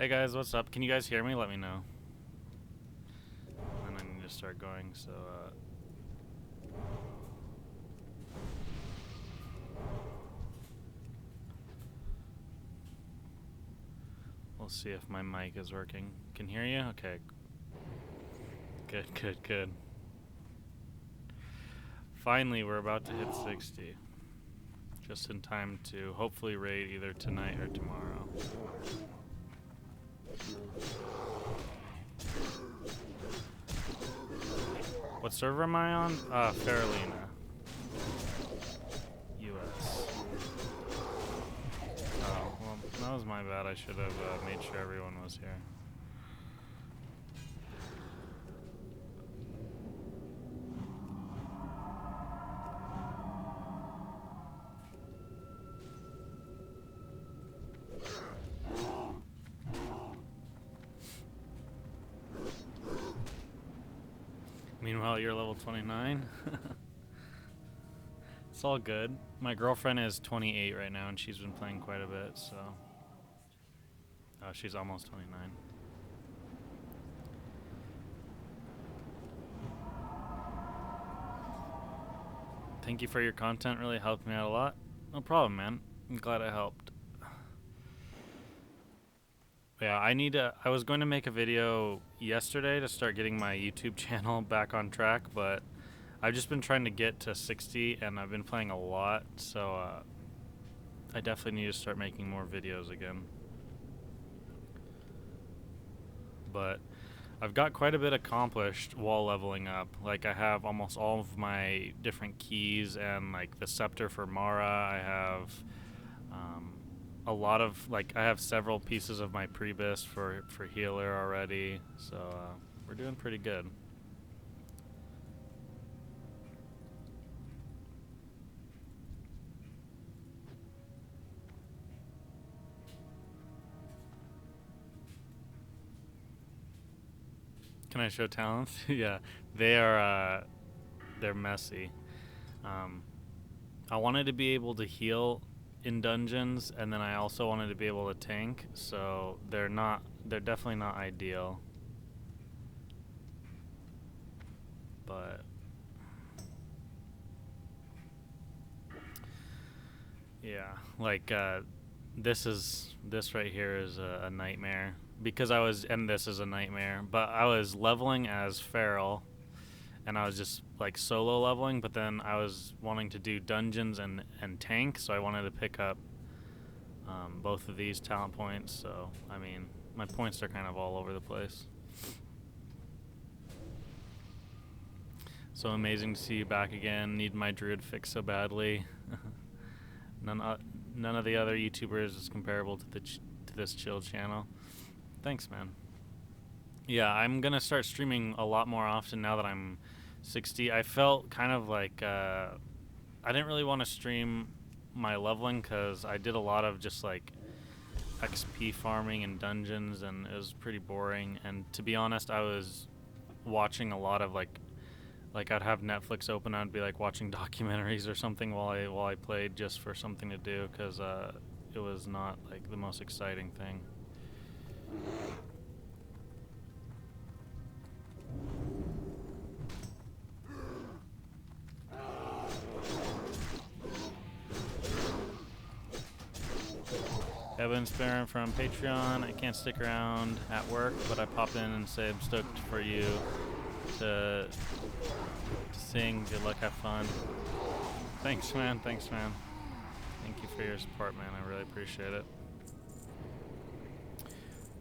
Hey guys, what's up? Can you guys hear me? Let me know. And I need to start going, so we'll see if my mic is working. Can hear you? Okay. Good. Finally, we're about to hit 60. Just in time to hopefully raid either tonight or tomorrow. What server am I on? Farrell, US. Oh, well, that was my bad. I should have made sure everyone was here. Meanwhile, you're level 29. It's all good. My girlfriend is 28 right now, and she's been playing quite a bit, so... she's almost 29. Thank you for your content. Really helped me out a lot. No problem, man. I'm glad I helped. Yeah, I was going to make a video yesterday to start getting my YouTube channel back on track, but I've just been trying to get to 60, and I've been playing a lot, so I definitely need to start making more videos again. But I've got quite a bit accomplished while leveling up. Like, I have almost all of my different keys and, like, the scepter for Mara. I have a lot of, like, I have several pieces of my Prebis for healer already. So we're doing pretty good. Can I show talents? Yeah, they are, they're messy. I wanted to be able to heal in dungeons, and then I also wanted to be able to tank, so they're definitely not ideal. But yeah, like this right here is a nightmare because this is a nightmare, but I was leveling as Farrell, and I was just like solo leveling, but then I was wanting to do dungeons and tank, so I wanted to pick up both of these talent points. So I mean, my points are kind of all over the place. So amazing to see you back again. Need my Druid fix so badly. None of the other YouTubers is comparable to this chill channel. Thanks, man. Yeah, I'm gonna start streaming a lot more often now that I'm 60. I felt kind of like I didn't really want to stream my leveling because I did a lot of just like XP farming and dungeons, and it was pretty boring. And to be honest, I was watching a lot of like I'd have Netflix open, I'd be like watching documentaries or something while I played, just for something to do, because it was not like the most exciting thing. Evan Sparrow from Patreon. I can't stick around at work, but I popped in and say I'm stoked for you to sing. Good luck, have fun. Thanks, man. Thank you for your support, man. I really appreciate it.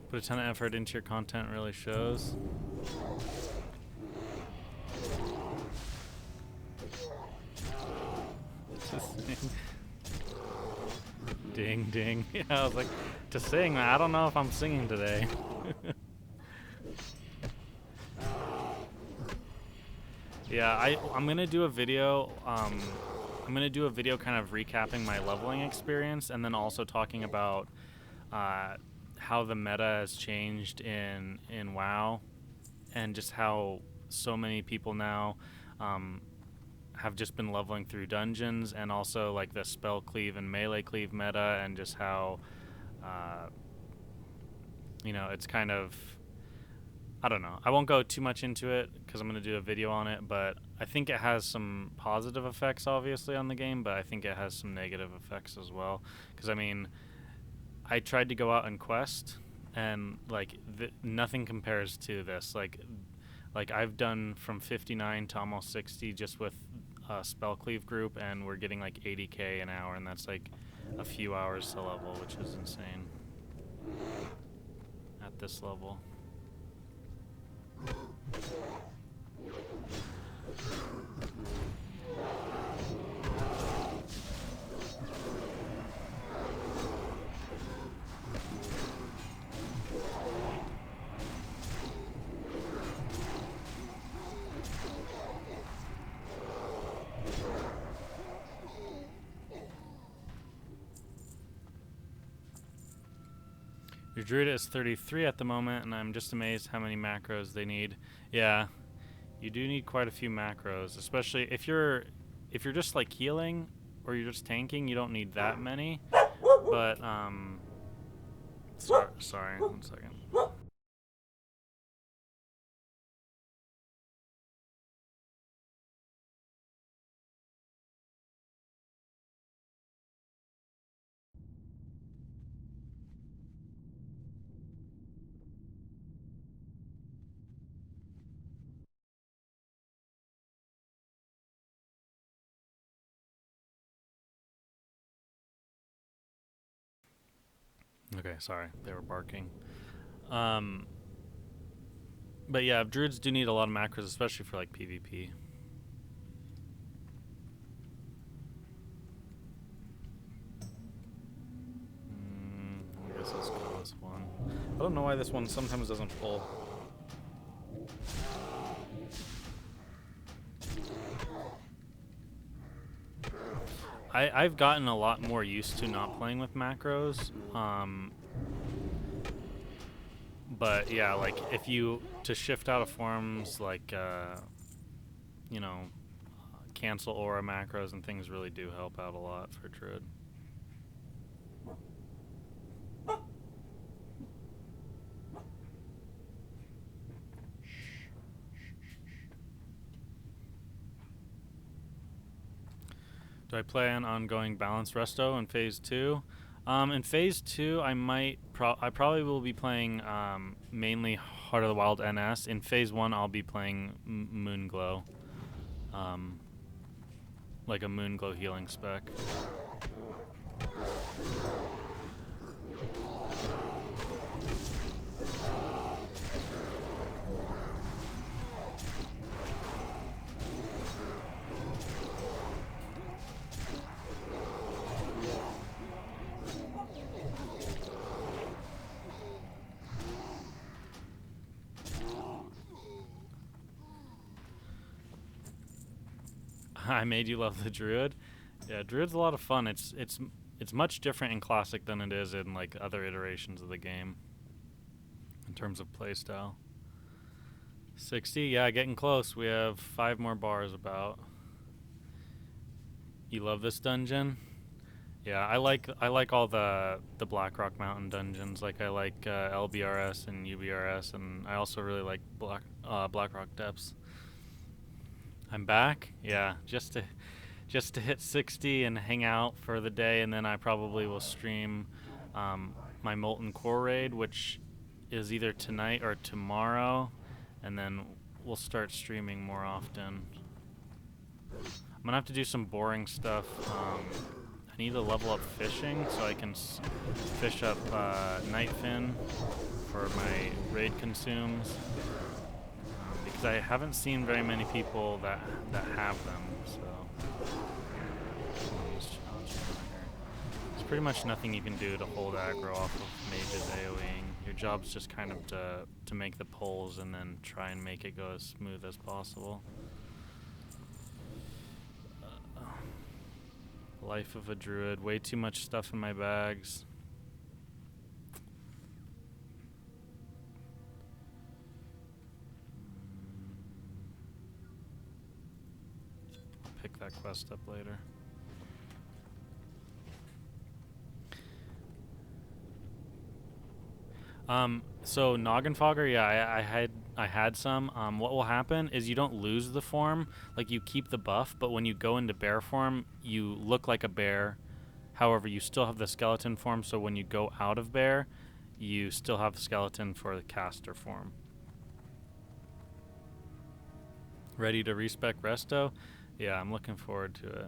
Put a ton of effort into your content, really shows. Ding, ding. Yeah, I was like, to sing, I don't know if I'm singing today. Yeah, I'm gonna do a video. I'm gonna do a video kind of recapping my leveling experience, and then also talking about how the meta has changed in WoW, and just how so many people now have just been leveling through dungeons, and also like the spell cleave and melee cleave meta, and just how you know, it's kind of, I don't know. I won't go too much into it because I'm going to do a video on it, but I think it has some positive effects, obviously, on the game, but I think it has some negative effects as well. Because, I mean, I tried to go out and quest, and, like, nothing compares to this. Like, I've done from 59 to almost 60 just with a spell cleave group, and we're getting, like, 80k an hour, and that's, like, a few hours to level, which is insane at this level. Your Druid is 33 at the moment, and I'm just amazed how many macros they need. Yeah, you do need quite a few macros, especially if you're just like healing or you're just tanking. You don't need that many. But sorry, 1 second. Okay, sorry, they were barking. But yeah, Druids do need a lot of macros, especially for like PvP. I guess let's go this one. I don't know why this one sometimes doesn't pull. I've gotten a lot more used to not playing with macros. But yeah, like if you to shift out of forms, like you know, cancel aura macros and things really do help out a lot for Druid. Do I plan on going balanced resto in phase 2? In phase 2, I probably will be playing mainly Heart of the Wild NS. In phase 1, I'll be playing Moonglow, like a Moonglow healing spec. I made you love the Druid. Yeah, Druid's a lot of fun. It's much different in Classic than it is in like other iterations of the game in terms of playstyle. 60, yeah, getting close. We have 5 more bars about. You love this dungeon? Yeah, I like all the Blackrock Mountain dungeons. Like I like LBRS and UBRS, and I also really like Blackrock Depths. I'm back. Yeah, just to hit 60 and hang out for the day, and then I probably will stream my Molten Core raid, which is either tonight or tomorrow, and then we'll start streaming more often. I'm gonna have to do some boring stuff. I need to level up fishing so I can fish up Nightfin for my raid consumes. Because I haven't seen very many people that have them, so there's pretty much nothing you can do to hold aggro off of mages AoEing. Your job's just kind of to make the pulls and then try and make it go as smooth as possible. Life of a Druid. Way too much stuff in my bags. Pick that quest up later. So Noggin Fogger, yeah, I had some. What will happen is you don't lose the form, like you keep the buff, but when you go into bear form, you look like a bear. However, you still have the skeleton form, so when you go out of bear, you still have the skeleton for the caster form. Ready to respec Resto? Yeah, I'm looking forward to it.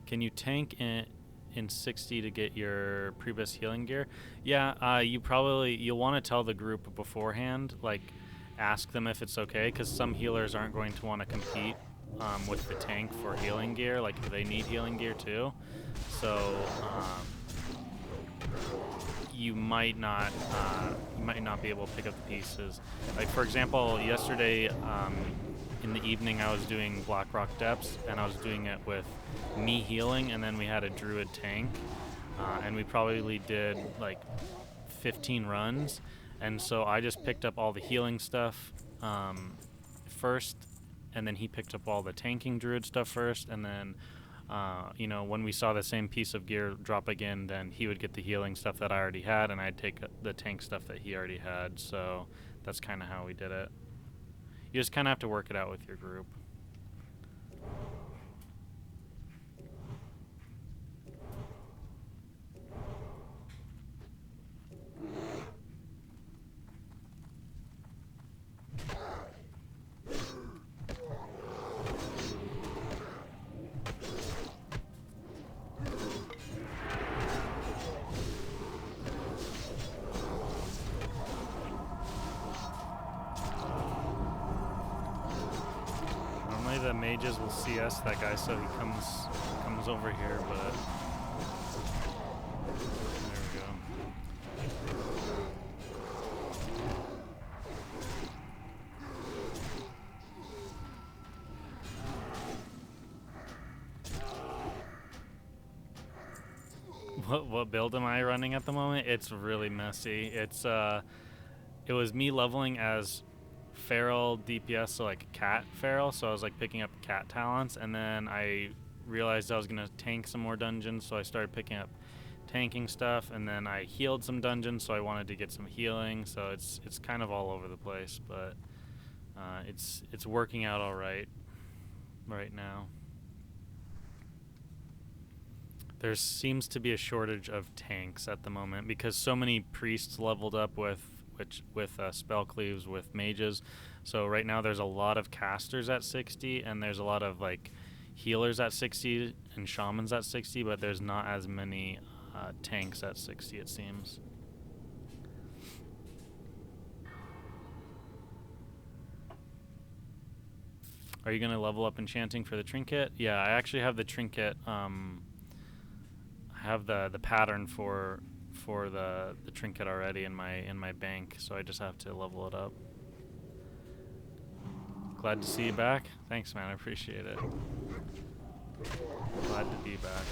Can you tank in 60 to get your Prebus healing gear? Yeah, you'll want to tell the group beforehand, like ask them if it's okay, because some healers aren't going to want to compete with the tank for healing gear, like they need healing gear too. So you might not be able to pick up the pieces. Like for example, yesterday in the evening I was doing Blackrock Depths, and I was doing it with me healing, and then we had a Druid tank, and we probably did like 15 runs, and so I just picked up all the healing stuff first, and then he picked up all the tanking Druid stuff first, and then when we saw the same piece of gear drop again, then he would get the healing stuff that I already had, and I'd take the tank stuff that he already had. So that's kind of how we did it. You just kind of have to work it out with your group. The mages will CS that guy, so he comes over here, but there we go. What build am I running at the moment? It's really messy. It was me leveling as Farrell DPS, so like cat Farrell, so I was like picking up cat talents, and then I realized I was gonna tank some more dungeons, so I started picking up tanking stuff, and then I healed some dungeons, so I wanted to get some healing, so it's kind of all over the place, but it's working out all right now. There seems to be a shortage of tanks at the moment because so many priests leveled up with spell cleaves with mages. So right now there's a lot of casters at 60, and there's a lot of like healers at 60 and shamans at 60, but there's not as many tanks at 60, it seems. Are you gonna level up enchanting for the trinket? Yeah, I actually have the trinket. I have the pattern for the trinket already in my bank, so I just have to level it up. Glad to see you back. Thanks, man. I appreciate it. Glad to be back.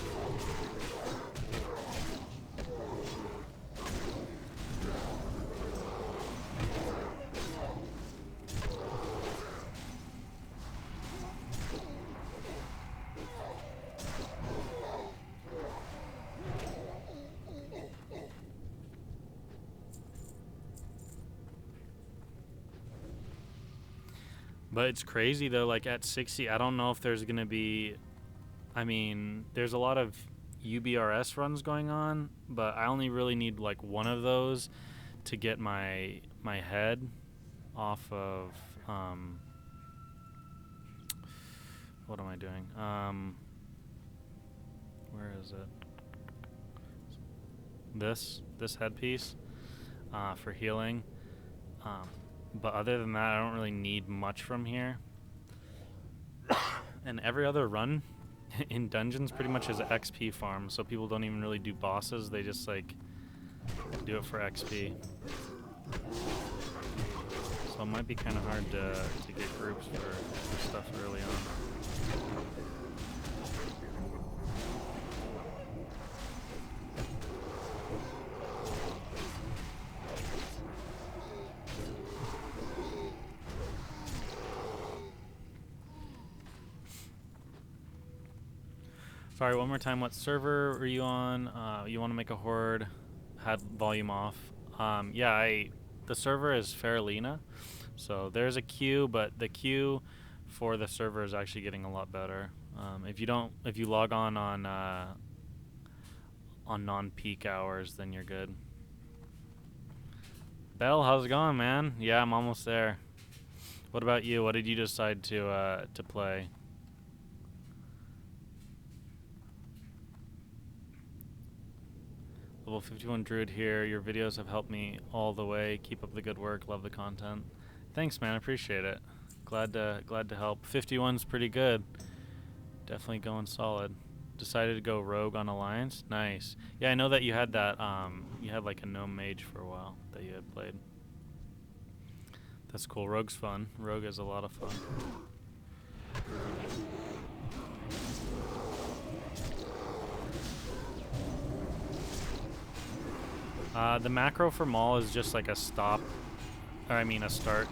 But it's crazy though, like at 60, I don't know if there's gonna be, I mean, there's a lot of UBRS runs going on, but I only really need like one of those to get my head off of, what am I doing? Where is it? This headpiece, for healing. But other than that, I don't really need much from here. And every other run in dungeons pretty much is an XP farm, so people don't even really do bosses, they just like do it for XP. So it might be kind of hard to get groups for stuff early on. Sorry, one more time. What server were you on? You want to make a horde? Had volume off. Yeah, the server is Farrellina, so there's a queue, but the queue for the server is actually getting a lot better. If you log on non-peak hours, then you're good. Bell, how's it going, man? Yeah, I'm almost there. What about you? What did you decide to play? Level 51 Druid here. Your videos have helped me all the way. Keep up the good work. Love the content. Thanks, man. I appreciate it. Glad to help. 51's pretty good. Definitely going solid. Decided to go rogue on Alliance. Nice. Yeah, I know that you had that. You had like a gnome mage for a while that you had played. That's cool. Rogue's fun. Rogue is a lot of fun. The macro for Maul is just like a stop, or I mean a start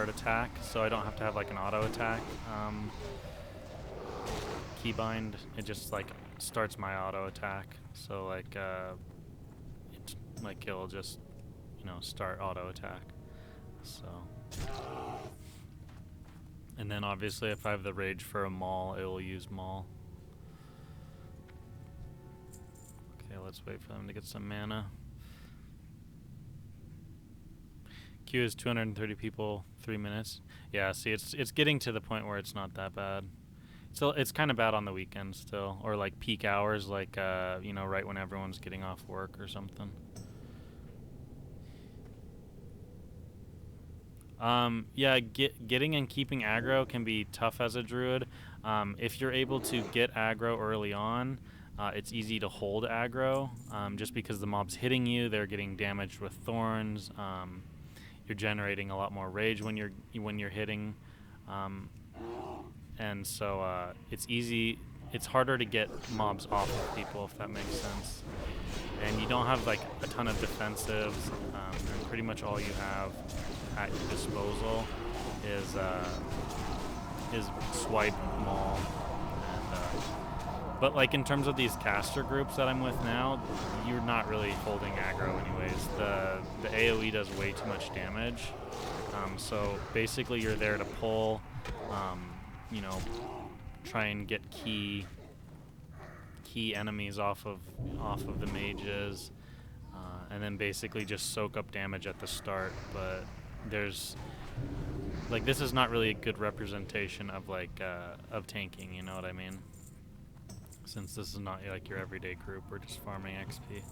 attack, so I don't have to have like an auto attack keybind. It just like starts my auto attack, so like it'll just, you know, start auto attack. So, and then obviously if I have the rage for a Maul, it will use Maul. Okay, let's wait for them to get some mana. Queue is 230 people, 3 minutes. Yeah, see, it's getting to the point where it's not that bad. So it's kind of bad on the weekends still, or like peak hours, like you know, right when everyone's getting off work or something. Yeah, getting and keeping aggro can be tough as a druid. If you're able to get aggro early on, it's easy to hold aggro, just because the mob's hitting you, they're getting damaged with thorns. You're generating a lot more rage when you're hitting, and so it's easy. It's harder to get mobs off of people, if that makes sense. And you don't have like a ton of defensives, and pretty much all you have at your disposal is swipe, maul, and but like in terms of these caster groups that I'm with now, you're not really holding aggro anyways. The AoE does way too much damage, so basically you're there to pull, you know, try and get key enemies off of the mages, and then basically just soak up damage at the start. But there's like, this is not really a good representation of like of tanking, you know what I mean? Since this is not like your everyday group, we're just farming XP.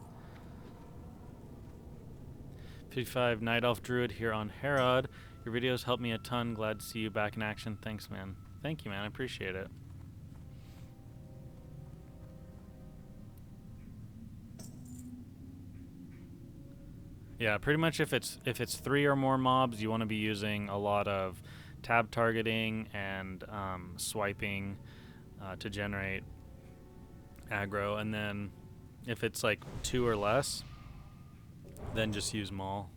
55 Night Elf Druid here on Herod. Your videos help me a ton. Glad to see you back in action. Thanks, man. Thank you, man. I appreciate it. Yeah, pretty much if it's 3 or more mobs, you want to be using a lot of tab targeting and swiping to generate aggro, and then if it's like 2 or less, then just use maul.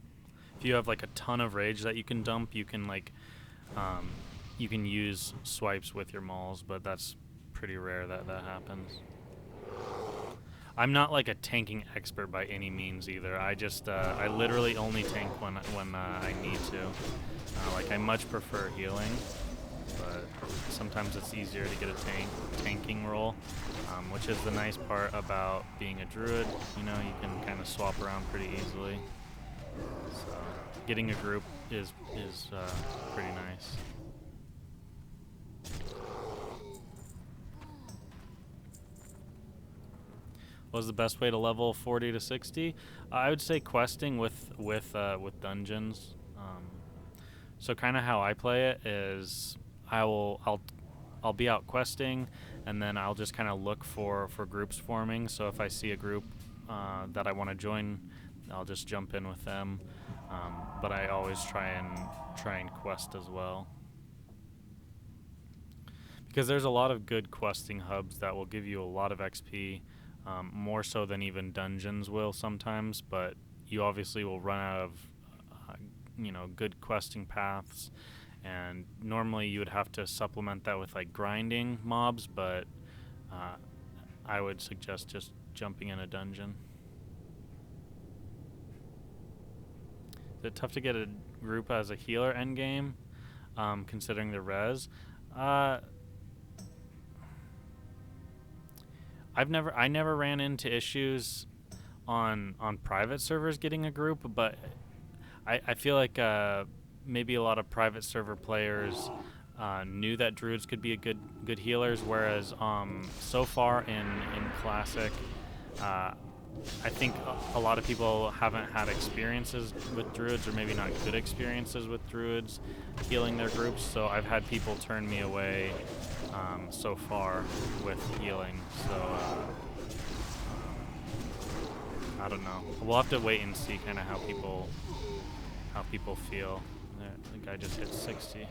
If you have like a ton of rage that you can dump, you can like you can use swipes with your mauls, but that's pretty rare that happens. I'm not like a tanking expert by any means either. I just I literally only tank when I need to. Like, I much prefer healing, but sometimes it's easier to get a tanking role, which is the nice part about being a druid. You know, you can kind of swap around pretty easily. So getting a group is pretty nice. What's the best way to level 40 to 60? I would say questing with dungeons. So kind of how I play it is I'll be out questing, and then I'll just kind of look for groups forming. So if I see a group that I want to join, I'll just jump in with them. But I always try and quest as well, because there's a lot of good questing hubs that will give you a lot of XP, more so than even dungeons will sometimes. But you obviously will run out of good questing paths, and normally you would have to supplement that with like grinding mobs, but I would suggest just jumping in a dungeon. Is it tough to get a group as a healer endgame, considering the res? I never ran into issues on private servers getting a group, but I feel like maybe a lot of private server players knew that druids could be a good healers, whereas so far in classic, I think a lot of people haven't had experiences with druids, or maybe not good experiences with druids healing their groups. So I've had people turn me away so far with healing. So I don't know. We'll have to wait and see kind of how people feel. The guy just hit 60.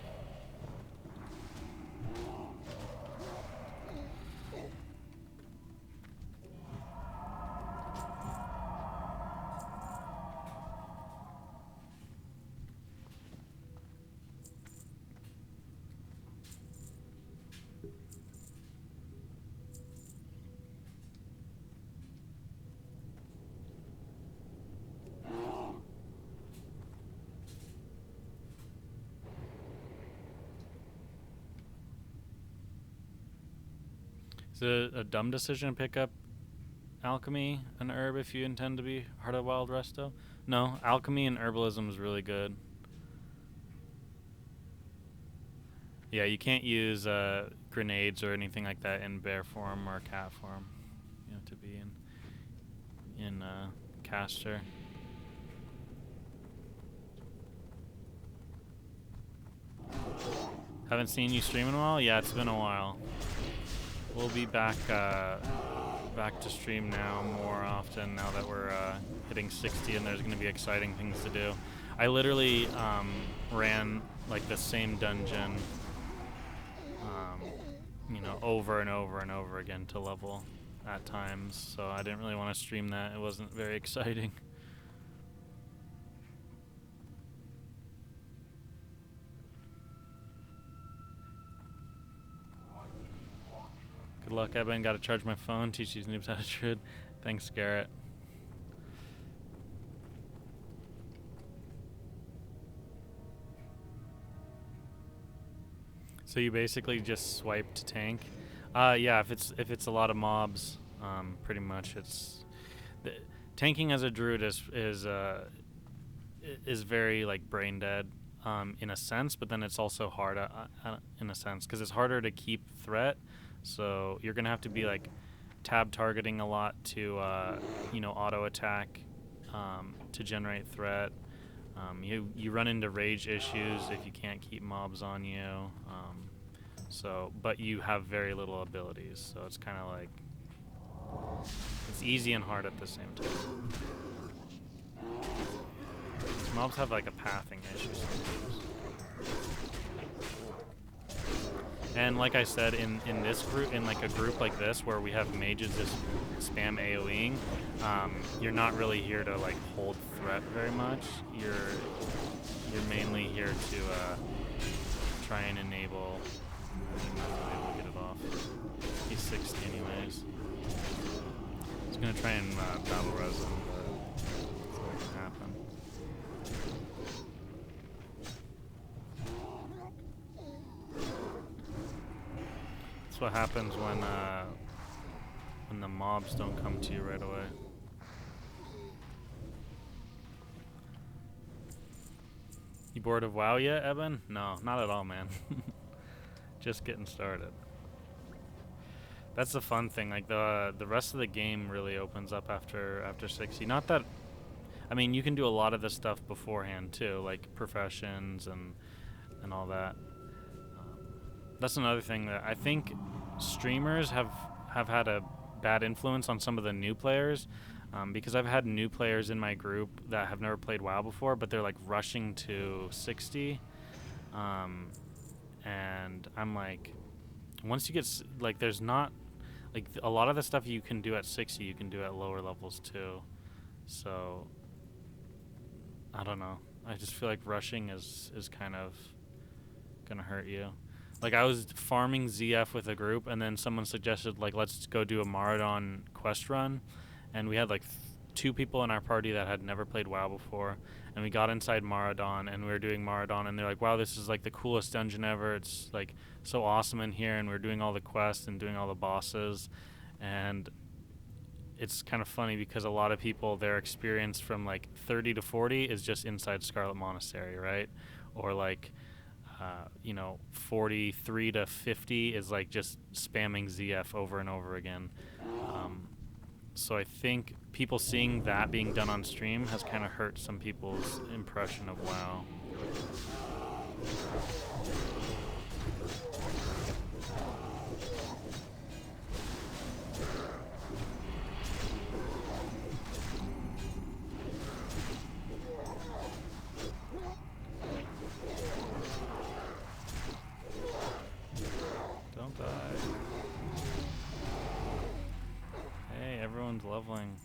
Is it a dumb decision to pick up alchemy and herb if you intend to be Heart of Wild Resto? No, alchemy and herbalism is really good. Yeah, you can't use grenades or anything like that in bear form or cat form. You have to be in caster. Haven't seen you stream in a while? Yeah, it's been a while. We'll be back to stream now more often now that we're hitting 60 and there's going to be exciting things to do. I literally ran like the same dungeon, over and over and over again to level at times. So I didn't really want to stream that. It wasn't very exciting. Good luck, Eben. Got to charge my phone. Teach these noobs how to Druid. Thanks, Garrett. So you basically just swipe to tank. Yeah, if it's a lot of mobs, pretty much tanking as a druid is very like brain dead in a sense, but then it's also hard in a sense because it's harder to keep threat. So you're gonna have to be like tab targeting a lot to auto attack to generate threat. You run into rage issues if you can't keep mobs on you. But you have very little abilities, so it's kind of like it's easy and hard at the same time. These mobs have like a pathing issue sometimes. And like I said, in this group, in like a group like this where we have mages just spam AoEing, you're not really here to like hold threat very much. You're mainly here to try and enable. Able to get it off. He's 60 anyways. He's gonna try and battle res him, but it's not gonna happen. That's what happens when the mobs don't come to you right away. You bored of WoW yet, Eben? No, not at all, man. Just getting started. That's the fun thing. Like the rest of the game really opens up after 60. Not that, I mean, you can do a lot of this stuff beforehand too, like professions and all that. That's another thing that I think streamers have had a bad influence on some of the new players, because I've had new players in my group that have never played WoW before, but they're like rushing to 60. And I'm like, once you get like, there's not like a lot of the stuff you can do at 60 you can do at lower levels too. So I don't know, I just feel like rushing is kind of gonna hurt you. Like I was farming ZF with a group and then someone suggested like, let's go do a Maraudon quest run, and we had like 2 people in our party that had never played WoW before, and we got inside Maradon, and we were doing Maradon, and they're like, wow, this is like the coolest dungeon ever. It's like so awesome in here, and we're doing all the quests and doing all the bosses, and it's kind of funny because a lot of people, their experience from like 30 to 40 is just inside Scarlet Monastery, right? Or like, 43 to 50 is like just spamming ZF over and over again. So I think people seeing that being done on stream has kind of hurt some people's impression of WoW. Don't die. Hey, everyone's leveling.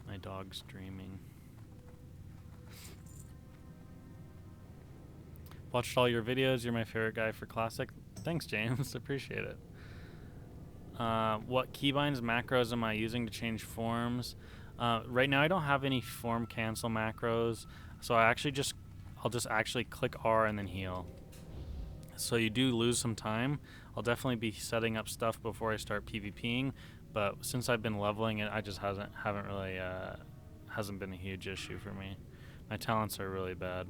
My dog's dreaming. Watched all your videos. You're my favorite guy for Classic. Thanks, James. Appreciate it. What keybinds macros am I using to change forms? Right now I don't have any form cancel macros, so I'll just actually click R and then heal. So you do lose some time. I'll definitely be setting up stuff before I start PvPing, but since I've been leveling it, I just hasn't been a huge issue for me. My talents are really bad.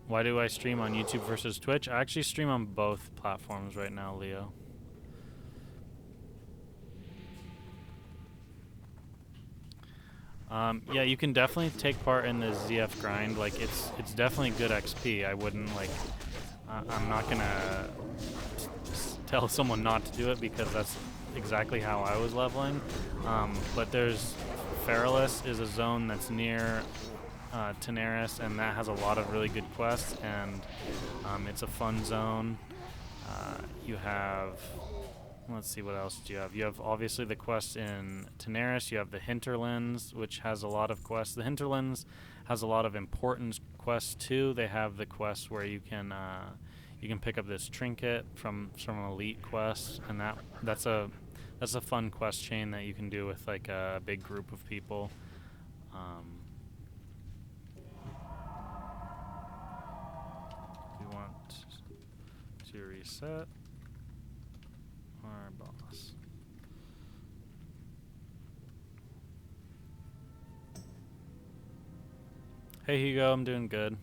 Why do I stream on YouTube versus Twitch? I actually stream on both platforms right now, Leo. Yeah, you can definitely take part in the ZF grind. Like, it's definitely good XP. I wouldn't, like, I'm not gonna tell someone not to do it because that's exactly how I was leveling. But there's Farrell is a zone that's near Tenaris, and that has a lot of really good quests, and it's a fun zone. You have, let's see, what else do you have? You have obviously the quests in Tenaris. You have the Hinterlands, which has a lot of quests. The Hinterlands has a lot of important quests too. They have the quests where you can pick up this trinket from an elite quest, and that's a fun quest chain that you can do with like a big group of people. We want to reset our boss. Hey Hugo, I'm doing good.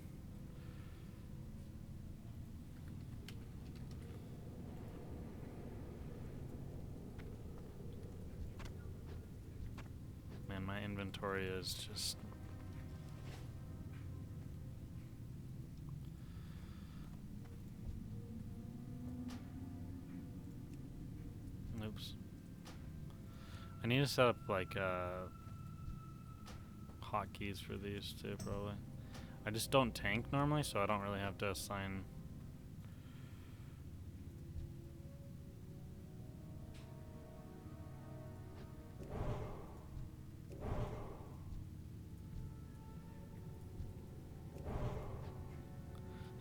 Man, my inventory is just... Oops. I need to set up like hotkeys for these too, probably. I just don't tank normally, so I don't really have to assign.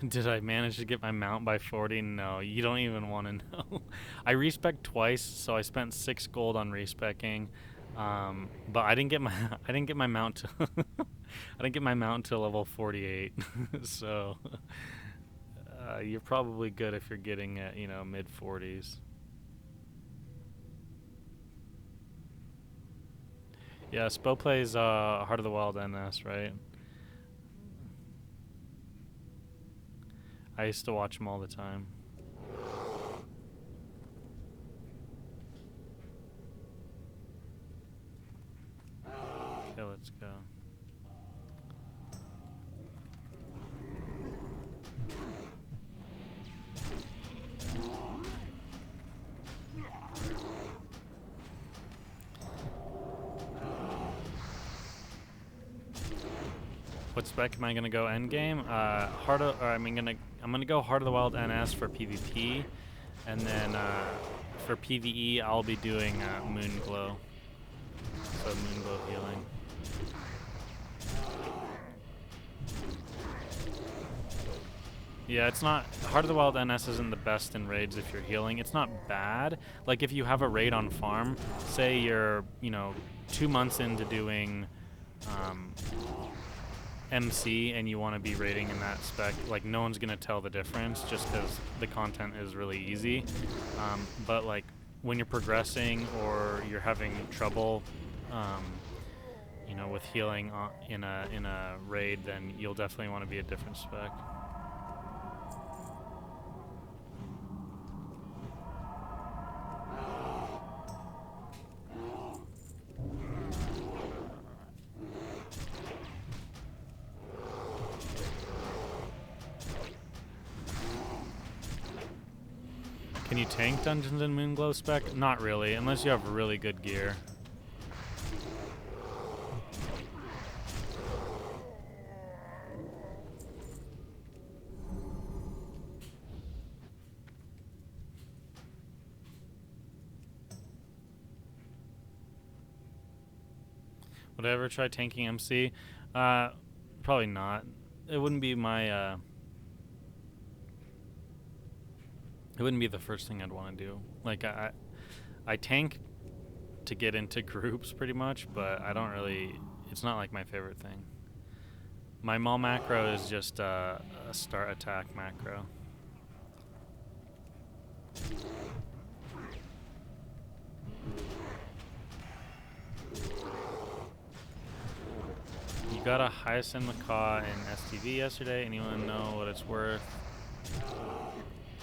Did I manage to get my mount by 40? No, you don't even want to know. I respec twice, so I spent 6 gold on respecking, but I didn't get my mount to I didn't get my mount to level 48. So you're probably good if you're getting at mid 40s. Yeah, Spo plays Heart of the Wild NS, right? I used to watch him all the time. Okay, let's go. What spec am I gonna go end game? I'm gonna go Heart of the Wild NS for PvP, and then for PvE I'll be doing Moonglow. So Moonglow healing. Yeah, it's not... Heart of the Wild NS isn't the best in raids if you're healing. It's not bad. Like, if you have a raid on farm, say you're, you know, 2 months into doing MC and you want to be raiding in that spec, like, no one's going to tell the difference just because the content is really easy. But, like, when you're progressing or you're having trouble, you know, with healing in a raid, then you'll definitely want to be a different spec. Can you tank Dungeons and Moonglow spec? Not really, unless you have really good gear. Would I ever try tanking MC? Probably not. It wouldn't be my, it wouldn't be the first thing I'd want to do. Like, I tank to get into groups pretty much, but I don't really, it's not like my favorite thing. My Maul macro is just a start attack macro. You got a Hyacinth Macaw in STV yesterday. Anyone know what it's worth?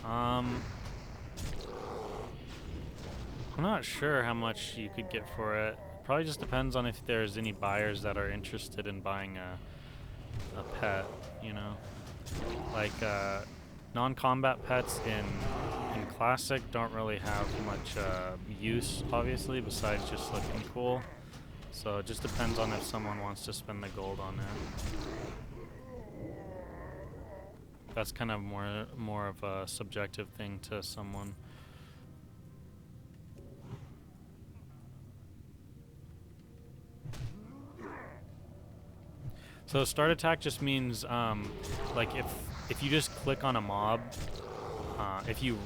I'm not sure how much you could get for it. Probably just depends on if there's any buyers that are interested in buying a pet, you know? Like, non-combat pets in Classic don't really have much use, obviously, besides just looking cool. So it just depends on if someone wants to spend the gold on it. That's kind of more of a subjective thing to someone. So start attack just means like if you just click on a mob, if you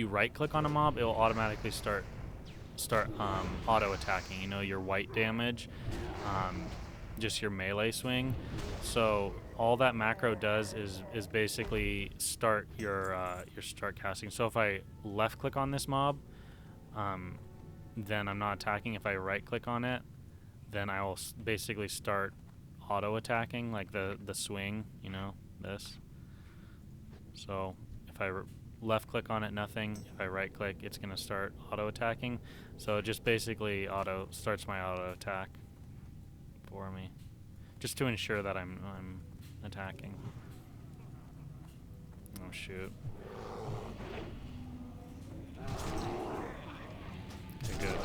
right click on a mob, it'll automatically start auto attacking. You know, your white damage, just your melee swing. So all that macro does is basically start your start casting. So if I left click on this mob, then I'm not attacking. If I right click on it, then I will basically start auto attacking, like the swing, you know, this. So if I left click on it, nothing. If I right click, it's gonna start auto attacking. So it just basically starts my auto attack for me, just to ensure that I'm attacking. Oh shoot. Okay, good.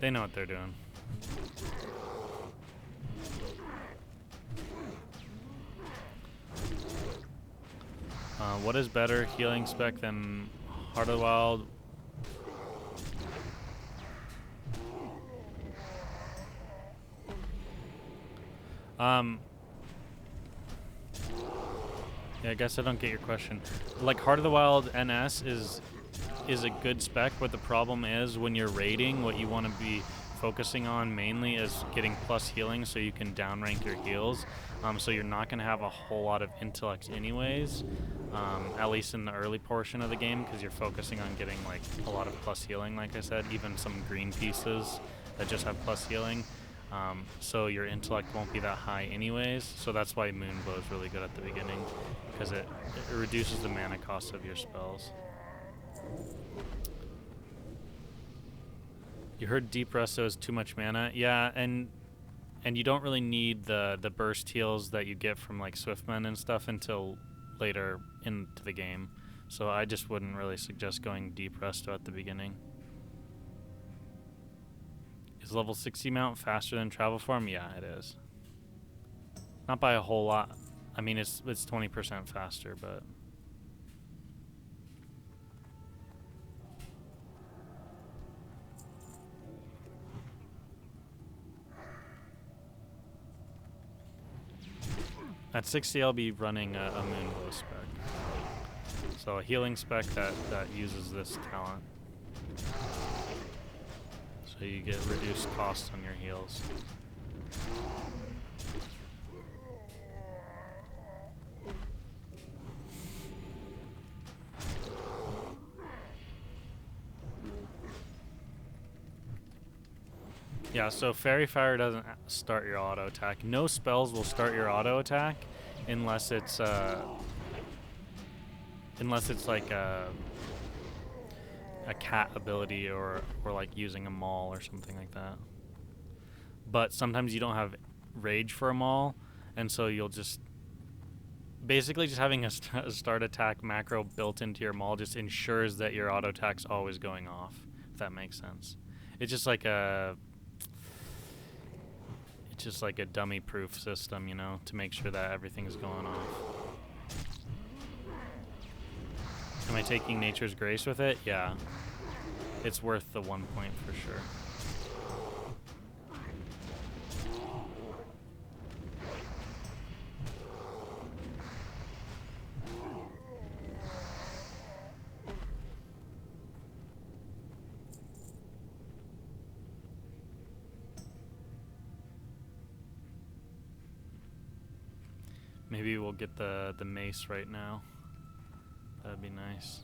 They know what they're doing. What is better healing spec than Heart of the Wild? Yeah, I guess I don't get your question. Like, Heart of the Wild NS is a good spec, but the problem is when you're raiding, what you want to be focusing on mainly is getting plus healing so you can downrank your heals. So you're not going to have a whole lot of intellect anyways, at least in the early portion of the game, because you're focusing on getting like a lot of plus healing, like I said, even some green pieces that just have plus healing. So your intellect won't be that high anyways, so that's why Moonglow is really good at the beginning, because it reduces the mana cost of your spells. You heard Deep Resto is too much mana. Yeah, and you don't really need the burst heals that you get from like Swiftmen and stuff until later into the game. So I just wouldn't really suggest going Deep Resto at the beginning. Is level 60 mount faster than Travel Form? Yeah, it is. Not by a whole lot. I mean, it's 20% faster, but... At 60, I'll be running a Moonglow spec. So a healing spec that uses this talent. So you get reduced cost on your heals. Yeah, so Fairy Fire doesn't start your auto attack. No spells will start your auto attack unless it's like a cat ability or like using a maul or something like that. But sometimes you don't have rage for a maul, and so you'll just basically just having a start attack macro built into your maul just ensures that your auto attack's always going off, if that makes sense. It's just like a dummy proof system, you know, to make sure that everything's going off. Am I taking Nature's Grace with it? Yeah. It's worth the 1 point for sure. Maybe we'll get the mace right now. That'd be nice.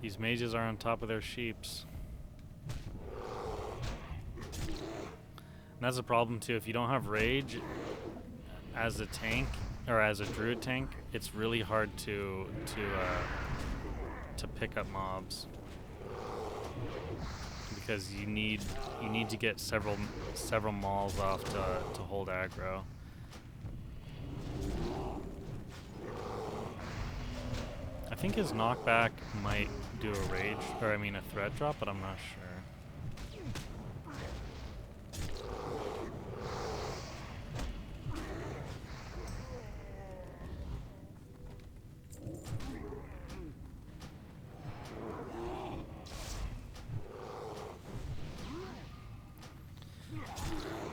These mages are on top of their sheeps. And that's a problem too. If you don't have rage as a tank or as a druid tank, it's really hard to pick up mobs because you need to get several mauls off to hold aggro. I think his knockback might do a rage, or I mean a threat drop, but I'm not sure.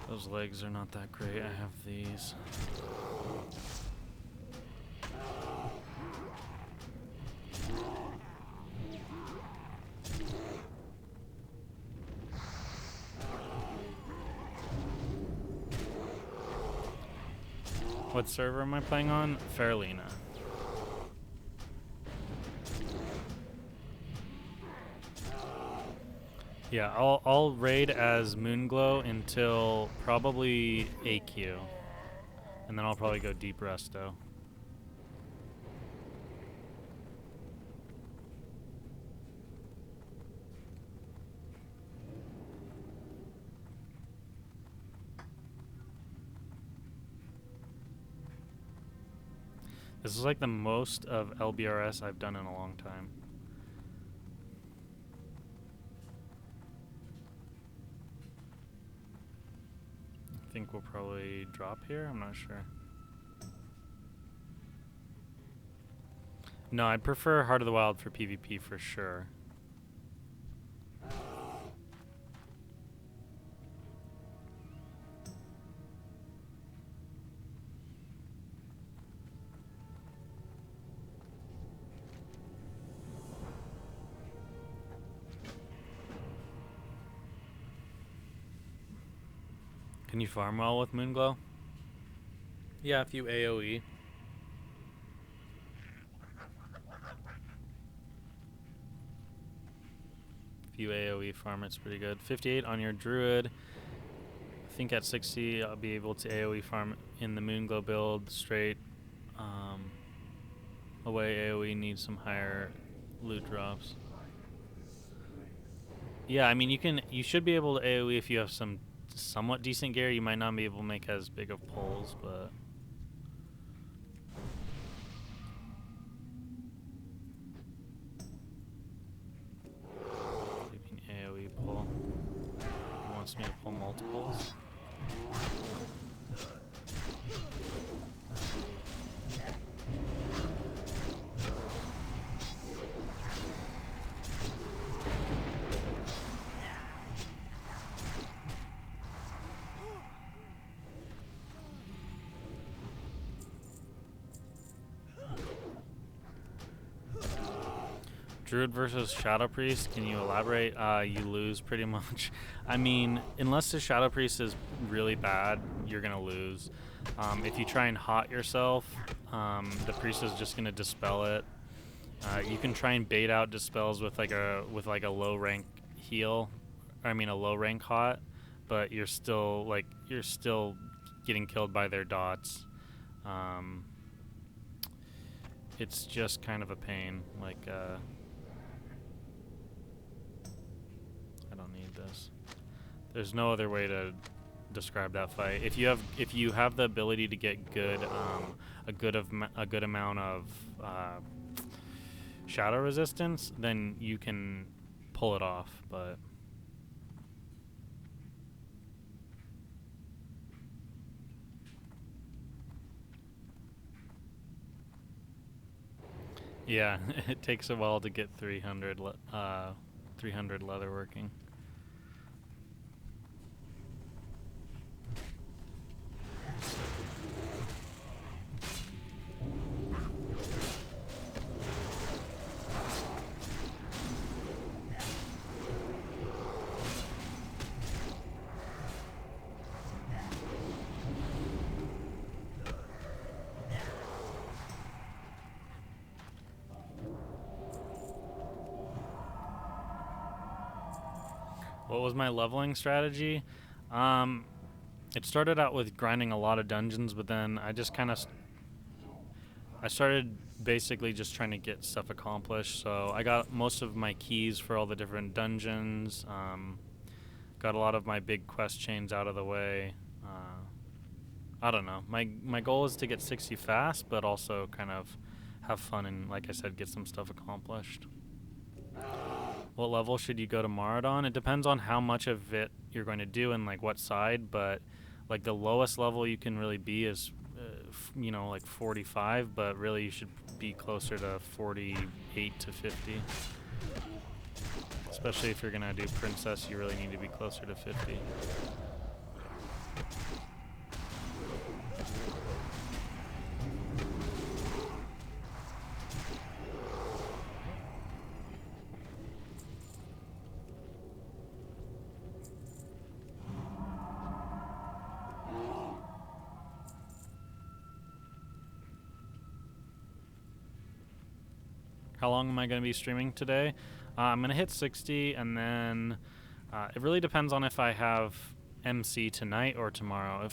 Those legs are not that great. I have these. What server am I playing on? Farrellina. Yeah, I'll raid as Moonglow until probably AQ. And then I'll probably go Deep Resto. This is like the most of LBRS I've done in a long time. I think we'll probably drop here. I'm not sure. No, I'd prefer Heart of the Wild for PvP for sure. Can you farm well with Moonglow? Yeah, if you AoE. If you AoE farm, it's pretty good. 58 on your Druid. I think at 60, I'll be able to AoE farm in the Moonglow build straight. Away AoE needs some higher loot drops. Yeah, I mean you should be able to AoE if you have some somewhat decent gear. You might not be able to make as big of pulls, but maybe an AoE pull. He wants me to pull multiples. Druid versus Shadow Priest, can you elaborate? You lose pretty much. I mean, unless the Shadow Priest is really bad, you're gonna lose. If you try and hot yourself, the priest is just gonna dispel it. You can try and bait out dispels with like a low rank heal, I mean a low rank hot, but you're still getting killed by their dots. It's just kind of a pain. Like I don't need this. There's no other way to describe that fight. If you have the ability to get good a good amount of shadow resistance, then you can pull it off, but yeah, it takes a while to get 300 leather working. What was my leveling strategy? It started out with grinding a lot of dungeons, but then I just kind of I started basically just trying to get stuff accomplished. So I got most of my keys for all the different dungeons. Got a lot of my big quest chains out of the way. I don't know. My goal is to get 60 fast, but also kind of have fun and, like I said, get some stuff accomplished. What level should you go to Maradon? It depends on how much of it you're going to do and like what side, but like the lowest level you can really be is like 45, but really you should be closer to 48 to 50. Especially if you're going to do Princess, you really need to be closer to 50. How long am I going to be streaming today? I'm going to hit 60, and then it really depends on if I have MC tonight or tomorrow.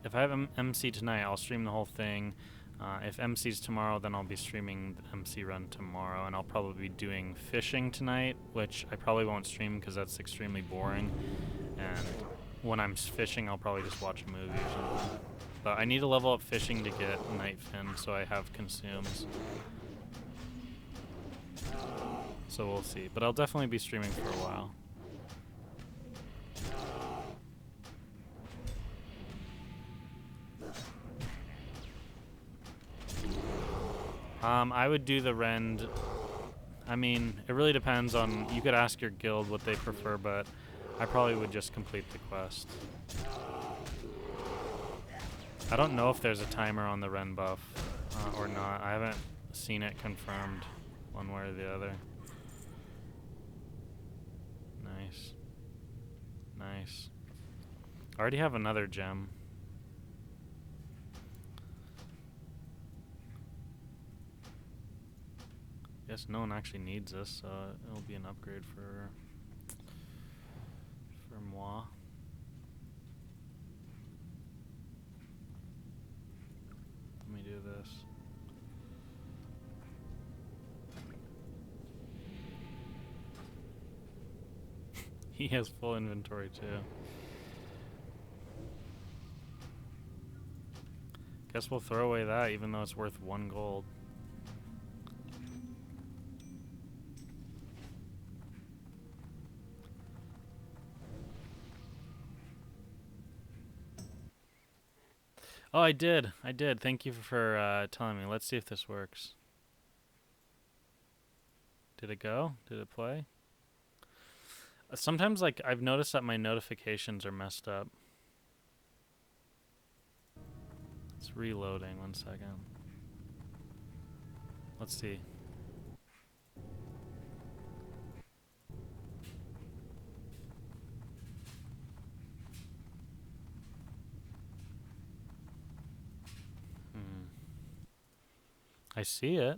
If I have MC tonight, I'll stream the whole thing. If MC's tomorrow, then I'll be streaming the MC run tomorrow, and I'll probably be doing fishing tonight, which I probably won't stream because that's extremely boring. And when I'm fishing, I'll probably just watch a movie or something. But I need to level up fishing to get Night Fin, so I have consumes. So we'll see. But I'll definitely be streaming for a while. I would do the rend. I mean, it really depends on... You could ask your guild what they prefer, but I probably would just complete the quest. I don't know if there's a timer on the rend buff or not. I haven't seen it confirmed one way or the other. Nice. Nice. I already have another gem. Guess no one actually needs this, so it'll be an upgrade for moi. Let me do this. He has full inventory too. Guess we'll throw away that even though it's worth 1 gold. Oh, I did. Thank you for telling me. Let's see if this works. Did it go? Did it play? Sometimes, like, I've noticed that my notifications are messed up. It's reloading. 1 second. Let's see. I see it.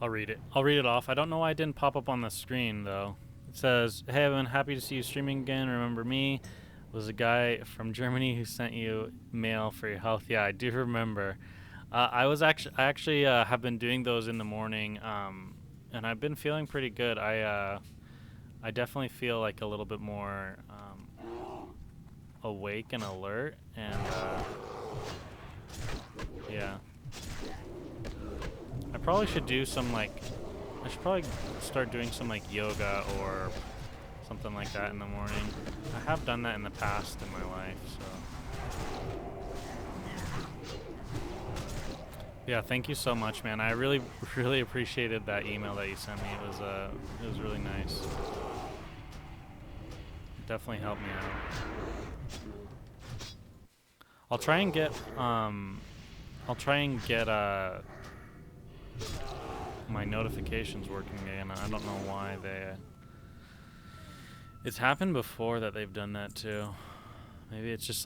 I'll read it. I'll read it off. I don't know why it didn't pop up on the screen, though. It says, "Hey, Evan, happy to see you streaming again. Remember me? Was a guy from Germany who sent you mail for your health." Yeah, I do remember. I actually have been doing those in the morning, and I've been feeling pretty good. I definitely feel like a little bit more awake and alert, and yeah. I probably should do some I should probably start doing some yoga or something like that in the morning. I have done that in the past in my life, so. Yeah, thank you so much, man. I really, really appreciated that email that you sent me. It was really nice. It definitely helped me out. I'll try and get my notifications working again. I don't know why it's happened before that they've done that too. Maybe it's just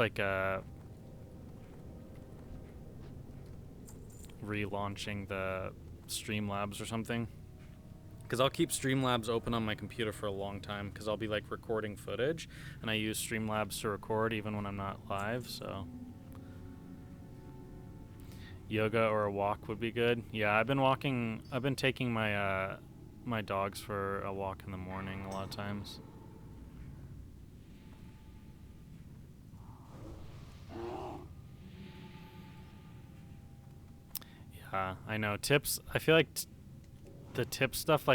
relaunching the Streamlabs or something. Because I'll keep Streamlabs open on my computer for a long time because I'll be recording footage, and I use Streamlabs to record even when I'm not live, so. Yoga or a walk would be good. Yeah, I've been taking my my dogs for a walk in the morning a lot of times. Yeah, I know. Tips, I feel like the tip stuff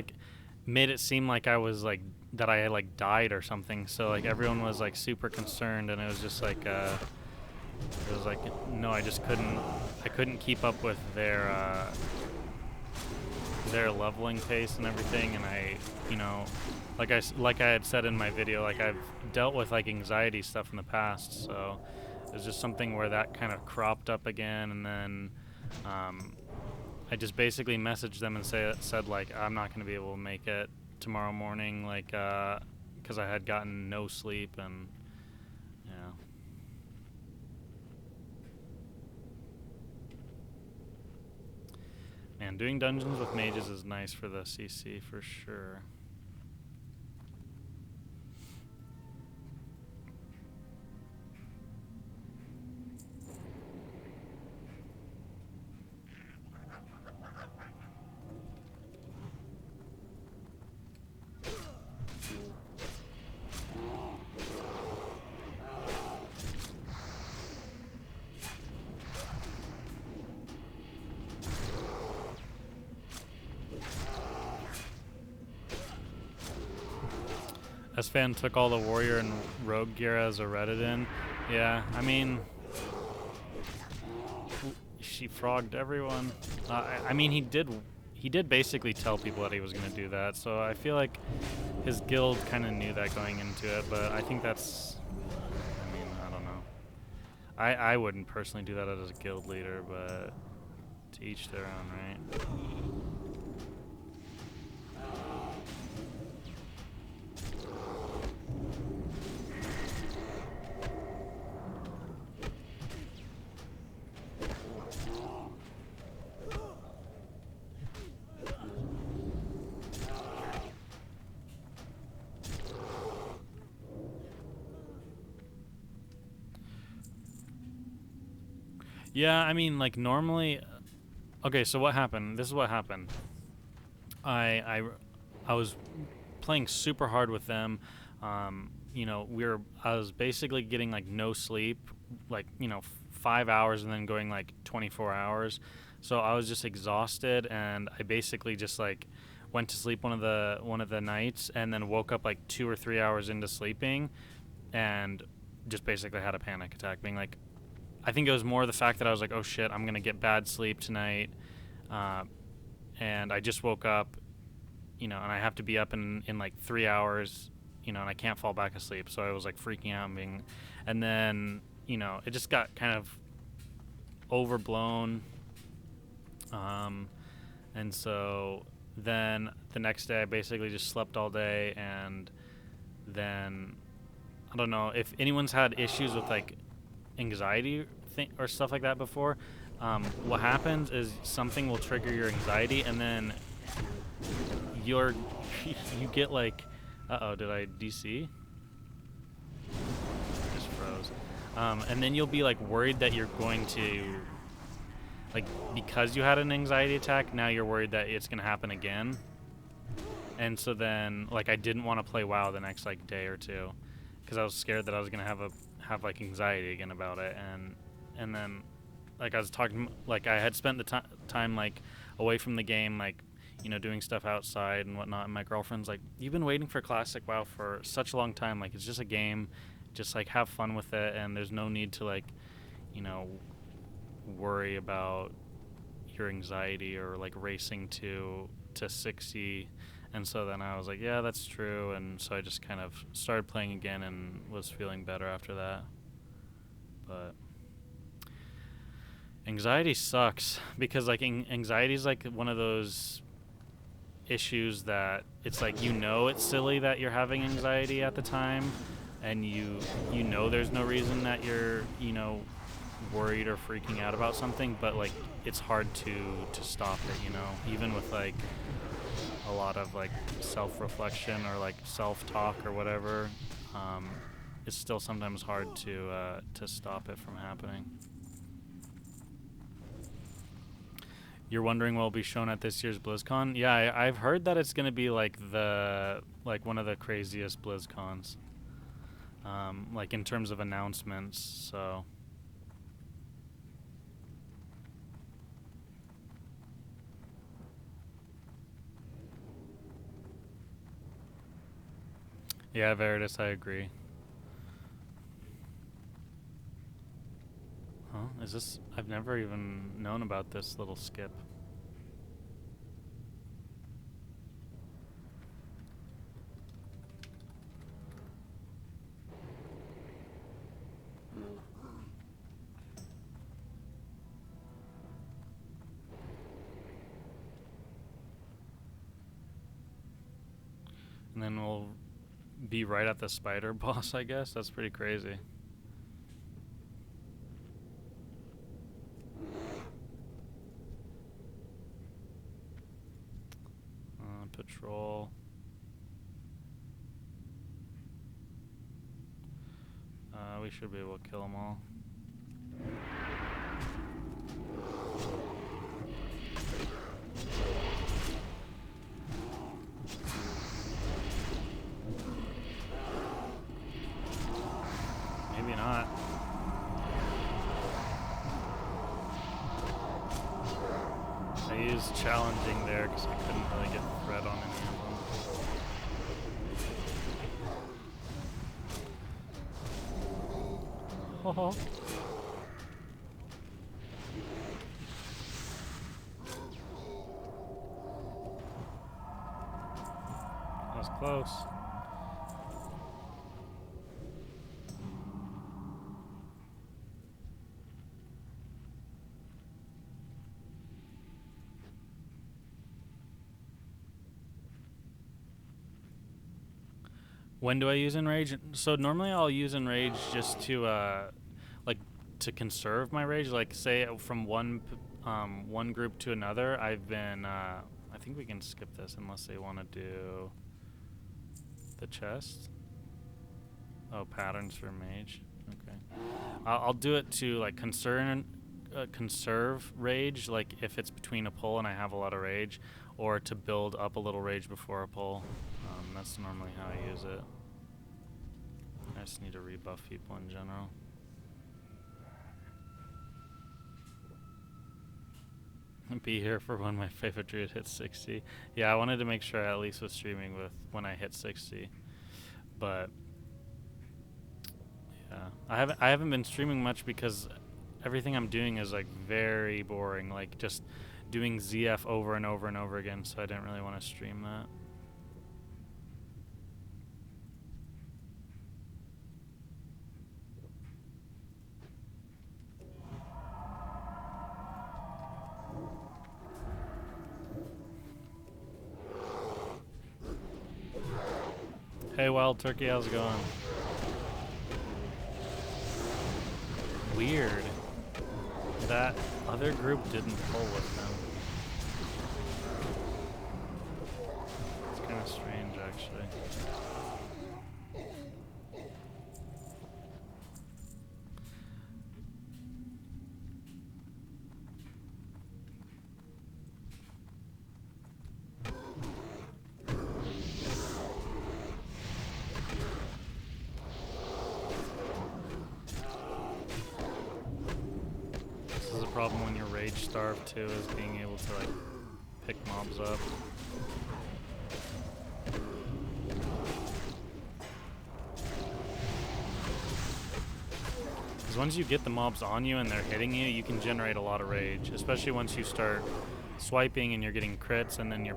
made it seem like I was that I had died or something. So everyone was super concerned, and it was just it was no, I just couldn't keep up with their leveling pace and everything, and I, like I had said in my video, I've dealt with anxiety stuff in the past, so it was just something where that kind of cropped up again, and then I just basically messaged them and said I'm not going to be able to make it tomorrow morning, because I had gotten no sleep, and yeah. Man, doing dungeons with mages is nice for the CC for sure. S-Fan took all the warrior and rogue gear as a Reddit-in. Yeah, I mean, she frogged everyone. I mean, he did basically tell people that he was going to do that, so I feel like his guild kind of knew that going into it, but I think that's, I mean, I don't know. I wouldn't personally do that as a guild leader, but to each their own, right? Yeah, I mean, normally, okay, so what happened? This is what happened. I was playing super hard with them. I was basically getting no sleep, 5 hours and then going 24 hours. So I was just exhausted, and I basically just went to sleep one of the nights, and then woke up 2 or 3 hours into sleeping, and just basically had a panic attack, being I think it was more the fact that I was oh shit, I'm going to get bad sleep tonight. And I just woke up, and I have to be up in 3 hours you know, and I can't fall back asleep. So I was like freaking out and then, you know, it just got kind of overblown. And so then the next day I basically just slept all day, and then I don't know if anyone's had issues with like anxiety or stuff like that before. What happens is something will trigger your anxiety, and then you get like, did I DC? Just froze. And then you'll be like worried that you're going to, like, because you had an anxiety attack, now you're worried that it's gonna happen again. And so then, like, I didn't want to play WoW the next like day or two, because I was scared that I was gonna have like anxiety again about it. And then, like, I was talking, like, I had spent the time like away from the game, like, you know, doing stuff outside and whatnot. And my girlfriend's like, "You've been waiting for Classic WoW for such a long time. Like, it's just a game. Just like have fun with it, and there's no need to, like, you know, worry about your anxiety or like racing to 60." And so then I was like, yeah, that's true. And so I just kind of started playing again and was feeling better after that. But anxiety sucks, because like anxiety is like one of those issues that it's like, you know, it's silly that you're having anxiety at the time, and you know there's no reason that you're, you know, worried or freaking out about something, but like it's hard to stop it, you know, even with like a lot of like self-reflection or like self-talk or whatever. It's still sometimes hard to stop it from happening. You're wondering what will be shown at this year's BlizzCon? Yeah, I've heard that it's going to be like one of the craziest BlizzCons, like in terms of announcements. So yeah, Veritas, I agree. Huh? Is this? I've never even known about this little skip. And then we'll be right at the spider boss, I guess. That's pretty crazy. Patrol. We should be able to kill them all. Maybe not. I used challenging there because I couldn't really get threat on any of them. Oh. That was close. When do I use Enrage? So normally I'll use Enrage just to like to conserve my rage. Like say from one group to another. I've been I think we can skip this unless they want to do the chest. Oh, patterns for mage. Okay, I'll do it to like conserve rage. Like if it's between a pull and I have a lot of rage, or to build up a little rage before a pull. That's normally how I use it. I just need to rebuff people in general. Be here for when my favorite druid hits 60. Yeah, I wanted to make sure I at least was streaming with when I hit 60. But yeah, I haven't been streaming much because everything I'm doing is like very boring, like just doing ZF over and over and over again, so I didn't really want to stream that. Hey, Wild Turkey, how's it going? Weird. That other group didn't pull with them. It's kind of strange, actually. This is a problem when you're rage starved too, is being able to like pick mobs up. Because once you get the mobs on you and they're hitting you, you can generate a lot of rage, especially once you start swiping and you're getting crits and then you're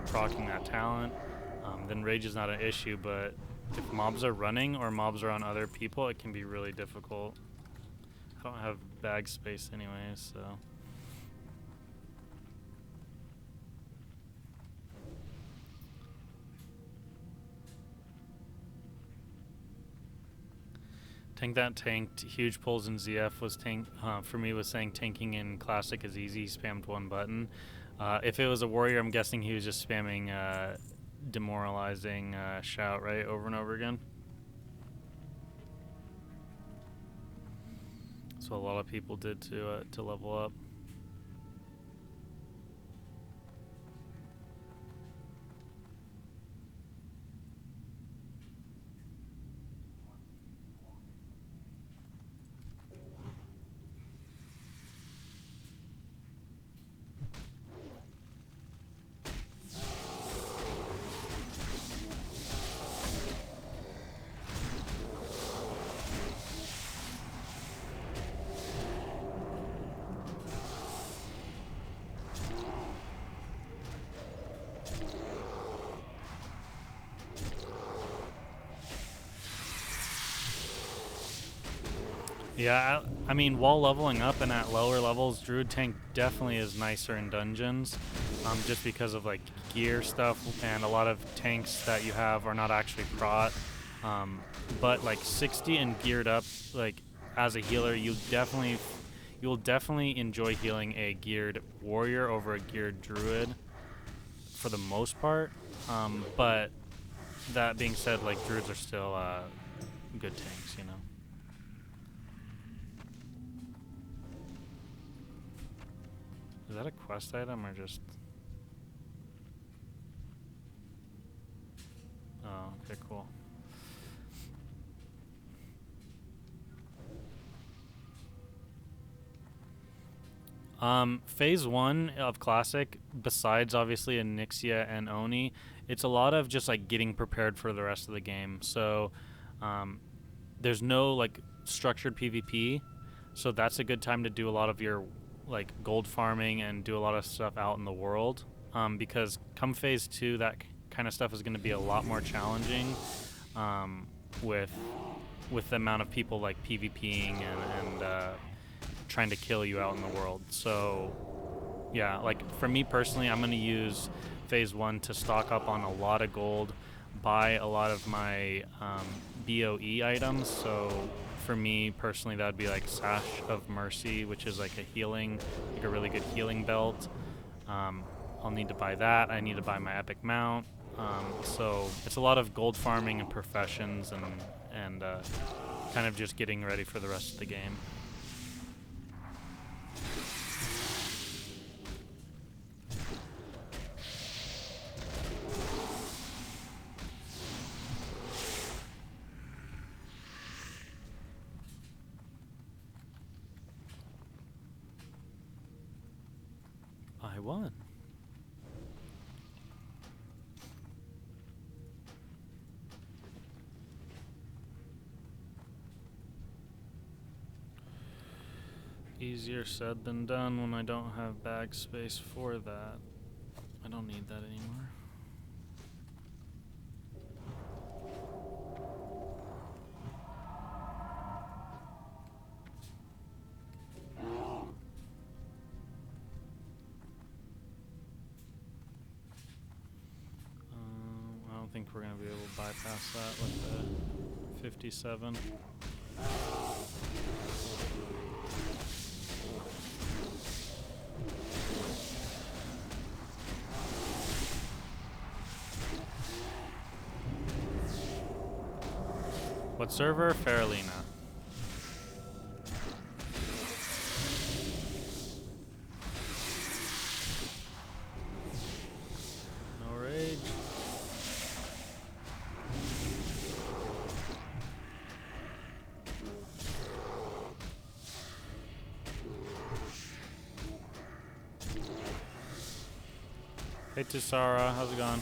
proccing that talent. Then rage is not an issue, but if mobs are running or mobs are on other people, it can be really difficult. I don't have bag space anyways, so. Tank that tanked huge pulls in ZF was for me was saying tanking in classic is easy. He spammed one button. If it was a warrior, I'm guessing he was just spamming demoralizing shout, right, over and over again. So a lot of people did to level up. Yeah, I mean, while leveling up and at lower levels, Druid tank definitely is nicer in dungeons, just because of like gear stuff, and a lot of tanks that you have are not actually prot. But like 60 and geared up, like as a healer, you'll definitely enjoy healing a geared warrior over a geared druid, for the most part. But that being said, like druids are still good tanks, you know. Is that a quest item or just... Oh, okay, cool. Phase 1 of Classic, besides obviously Onyxia and Oni, it's a lot of just like getting prepared for the rest of the game. So there's no like structured PvP, so that's a good time to do a lot of your like gold farming and do a lot of stuff out in the world, because come phase 2 that kind of stuff is going to be a lot more challenging, with the amount of people like PvPing and trying to kill you out in the world. So yeah, like for me personally, I'm going to use phase 1 to stock up on a lot of gold, buy a lot of my BOE items. So for me personally, that would be like Sash of Mercy, which is like a really good healing belt. I'll need to buy that. I need to buy my epic mount. So it's a lot of gold farming and professions and kind of just getting ready for the rest of the game. I won. Easier said than done when I don't have bag space for that. I don't need that anymore. I don't think we're gonna be able bypass that with the 57. What server? Farrellina. No rage. Hey Tusara, how's it going?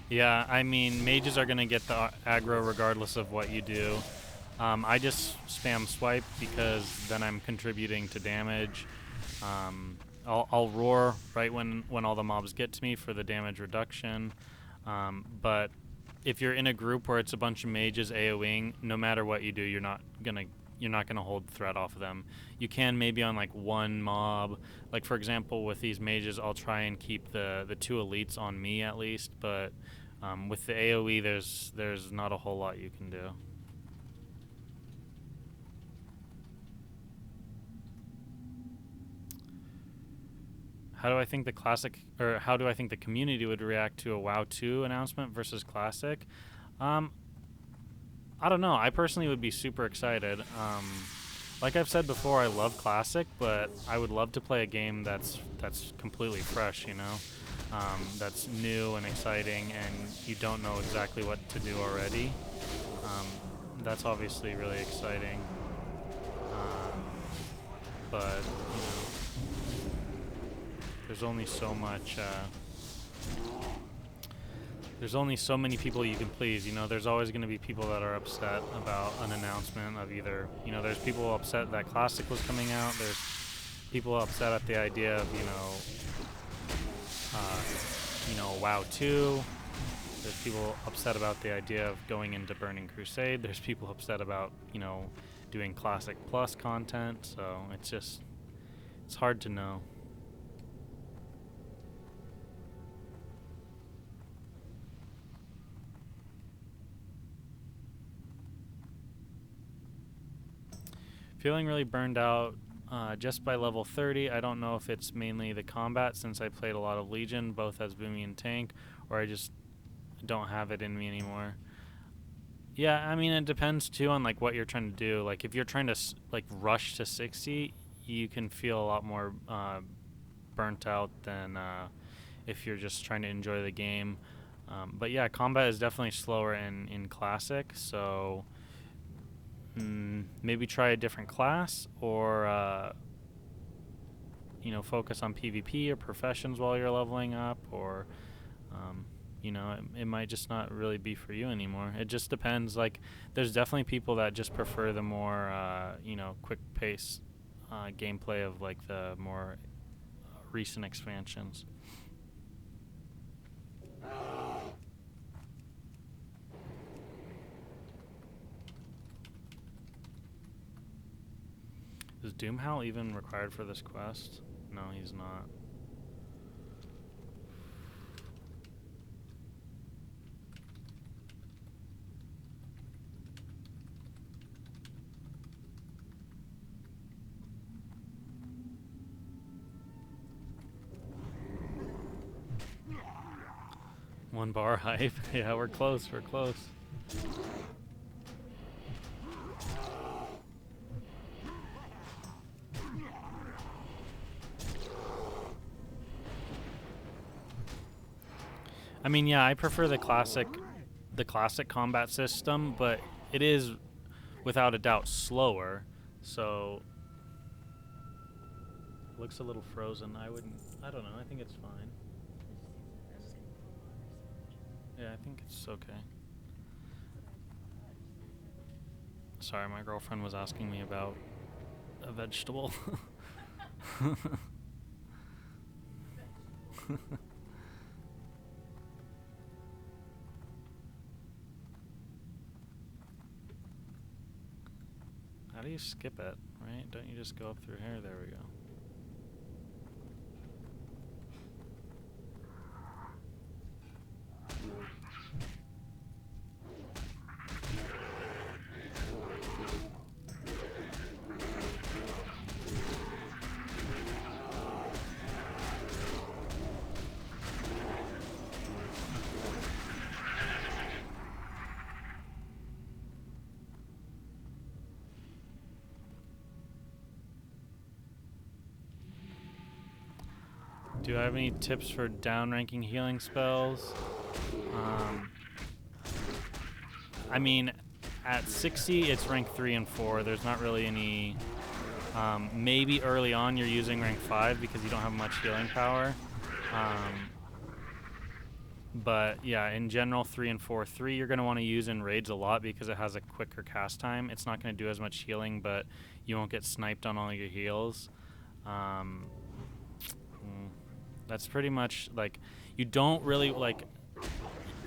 Yeah, I mean, mages are going to get the aggro regardless of what you do. I just spam swipe because then I'm contributing to damage. I'll roar right when all the mobs get to me for the damage reduction. But if you're in a group where it's a bunch of mages AoEing, no matter what you do, you're not gonna hold threat off of them. You can maybe on like one mob, like for example with these mages, I'll try and keep the two elites on me at least. But with the AoE, there's not a whole lot you can do. How do I think the community would react to a WoW 2 announcement versus Classic? I don't know. I personally would be super excited. Like I've said before, I love Classic, but I would love to play a game that's completely fresh, you know? That's new and exciting, and you don't know exactly what to do already. That's obviously really exciting. But, you know, there's only so much, there's only so many people you can please, you know. There's always going to be people that are upset about an announcement of either, you know, there's people upset that Classic was coming out, there's people upset at the idea of, you know, WoW 2, there's people upset about the idea of going into Burning Crusade, there's people upset about, you know, doing Classic Plus content, so it's hard to know. Feeling really burned out just by level 30. I don't know if it's mainly the combat since I played a lot of Legion, both as Boomy and Tank, or I just don't have it in me anymore. Yeah, I mean, it depends too on like what you're trying to do. Like if you're trying to like rush to 60, you can feel a lot more burnt out than if you're just trying to enjoy the game. But yeah, combat is definitely slower in Classic, so maybe try a different class, or you know, focus on PvP or professions while you're leveling up, or you know, it might just not really be for you anymore. It just depends. Like there's definitely people that just prefer the more you know, quick pace gameplay of like the more recent expansions. Is Doomhowl even required for this quest? No, he's not. One bar hype. Yeah, we're close. We're close. I mean, yeah, I prefer the classic combat system, but it is without a doubt slower. So looks a little frozen. I don't know. I think it's fine. Yeah, I think it's okay. Sorry, my girlfriend was asking me about a vegetable. do you skip it, right? Don't you just go up through here? There we go. Do I have any tips for downranking healing spells? I mean, at 60, it's rank 3 and 4. There's not really any... maybe early on you're using rank 5 because you don't have much healing power. But yeah, in general, 3 and 4. 3 you're going to want to use in raids a lot because it has a quicker cast time. It's not going to do as much healing, but you won't get sniped on all your heals. That's pretty much, like, you don't really, like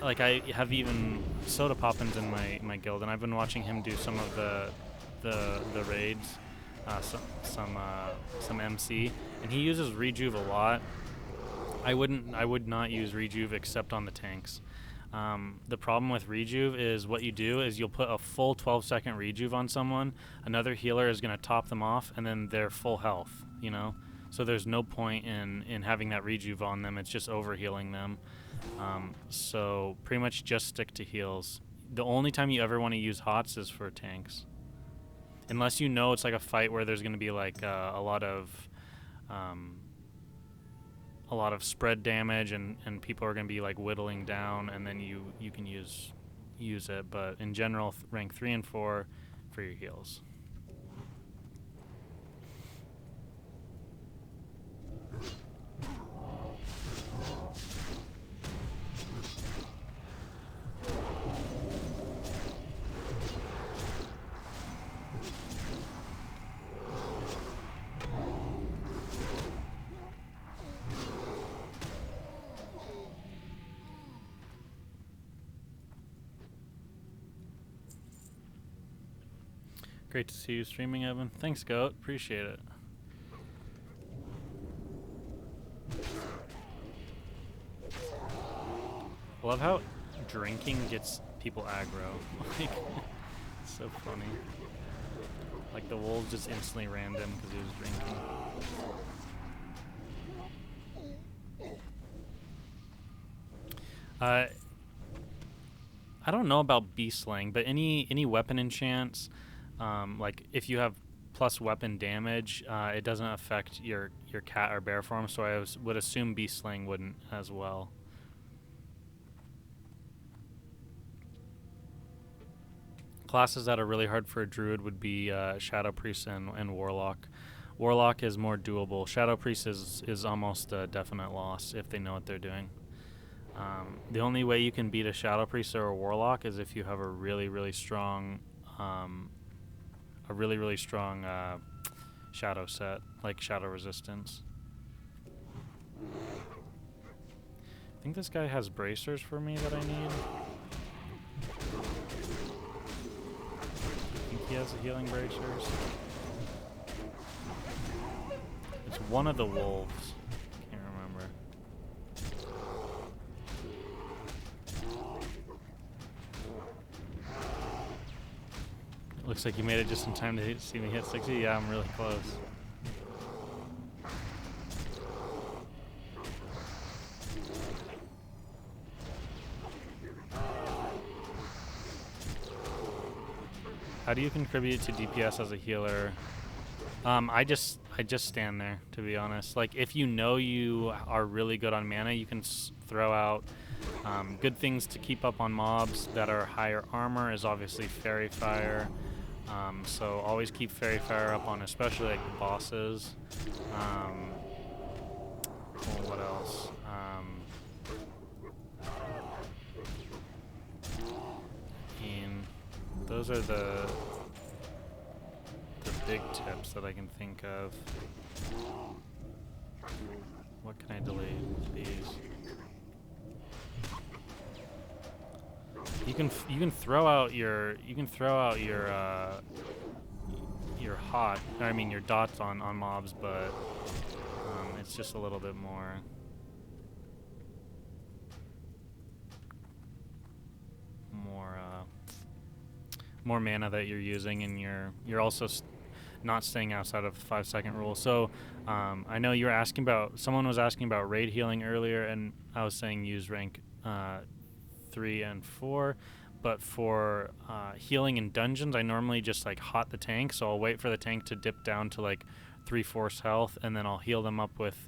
I have even Soda Poppins in my guild, and I've been watching him do some of the raids, some MC, and he uses Rejuve a lot. I would not use Rejuve except on the tanks. The problem with Rejuve is what you do is you'll put a full 12-second Rejuve on someone, another healer is going to top them off, and then they're full health, you know? So there's no point in having that Rejuve on them. It's just overhealing them. So pretty much just stick to heals. The only time you ever want to use hots is for tanks. Unless you know it's like a fight where there's going to be like a lot of spread damage and people are going to be like whittling down, and then you can use it. But in general, rank 3 and 4 for your heals. Great to see you streaming, Evan. Thanks, Goat. Appreciate it. I love how drinking gets people aggro. Like, it's so funny. Like, the wolves just instantly ran him because he was drinking. I don't know about beast slaying, but any weapon enchants, like if you have plus weapon damage, it doesn't affect your cat or bear form, so I would assume beast slaying wouldn't as well. Classes that are really hard for a druid would be Shadow Priest and Warlock. Warlock is more doable. Shadow Priest is almost a definite loss if they know what they're doing. The only way you can beat a Shadow Priest or a Warlock is if you have a really strong shadow set, like shadow resistance. I think this guy has bracers for me that I need. I think he has a healing bracers. It's one of the wolves. Can't remember. Looks like you made it just in time to see me hit 60. Yeah, I'm really close. How do you contribute to DPS as a healer? I just stand there, to be honest. Like, if you know you are really good on mana, you can throw out good things to keep up on mobs that are higher armor is obviously Fairy Fire. So always keep Fairy Fire up on especially like bosses. Well, what else? Those are the big tips that I can think of. What can I delete? These. You can throw out your hot, or I mean your dots on mobs, but it's just a little bit more. More mana that you're using, and you're also not staying outside of the 5-second rule. So I know you were asking about, someone was asking about raid healing earlier, and I was saying use rank 3 and 4. But for healing in dungeons, I normally just like hot the tank. So I'll wait for the tank to dip down to like 3/4 health, and then I'll heal them up with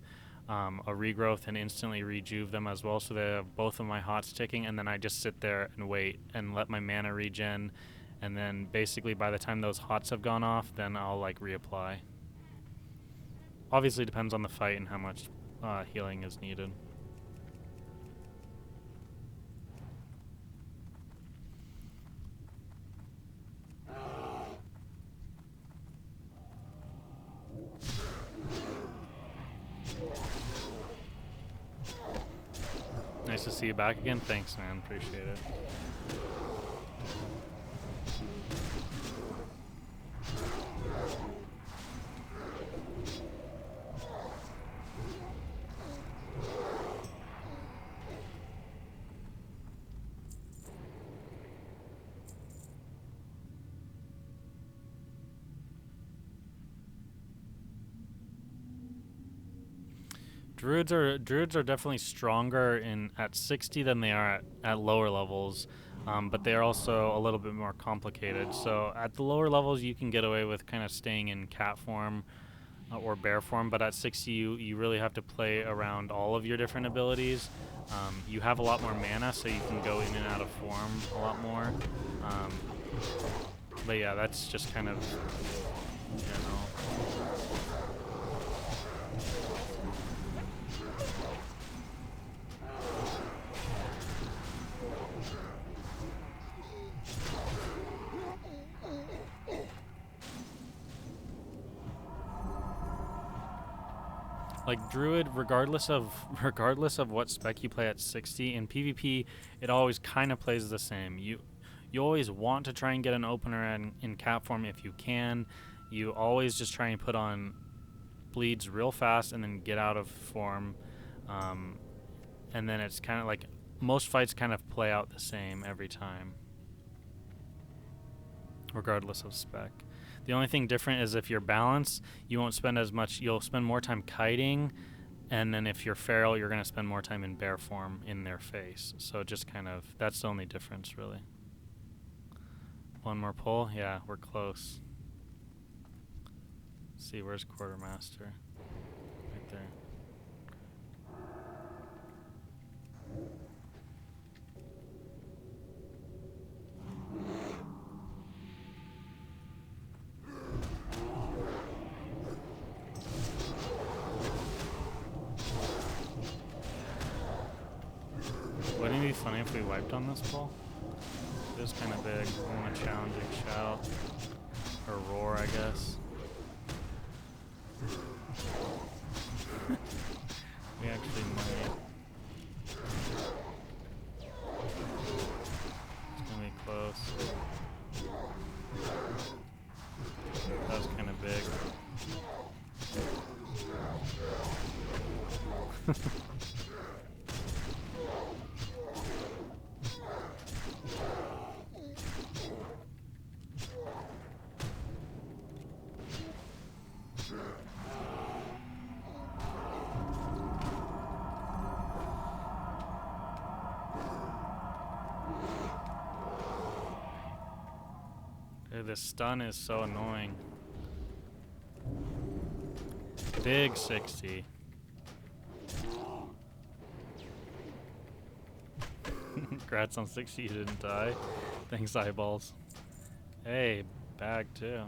a regrowth and instantly rejuve them as well. So they have both of my hots ticking, and then I just sit there and wait and let my mana regen. And then basically by the time those hots have gone off, then I'll like reapply. Obviously depends on the fight and how much healing is needed. Nice to see you back again. Thanks, man. Appreciate it. Druids are definitely stronger at 60 than they are at lower levels, but they are also a little bit more complicated. So at the lower levels, you can get away with kind of staying in cat form or bear form, but at 60, you really have to play around all of your different abilities. You have a lot more mana, so you can go in and out of form a lot more. But yeah, that's just kind of, you know. Like Druid, regardless of what spec you play at 60, in PvP, it always kind of plays the same. You always want to try and get an opener in cat form if you can. You always just try and put on bleeds real fast and then get out of form. And then it's kind of like most fights kind of play out the same every time, regardless of spec. The only thing different is if you're balanced, you won't spend as much, you'll spend more time kiting, and then if you're Farrell, you're going to spend more time in bear form in their face. So just kind of, that's the only difference, really. One more pull? Yeah, we're close. Let's see, where's Quartermaster? Right there. Wouldn't it be funny if we wiped on this pull? It is kind of big. I want a challenging shout. Or roar, I guess. We actually might. It's gonna be close. That was kind of big. Dude, this stun is so annoying. Big 60. Congrats on 60, you didn't die. Thanks, eyeballs. Hey, bag too.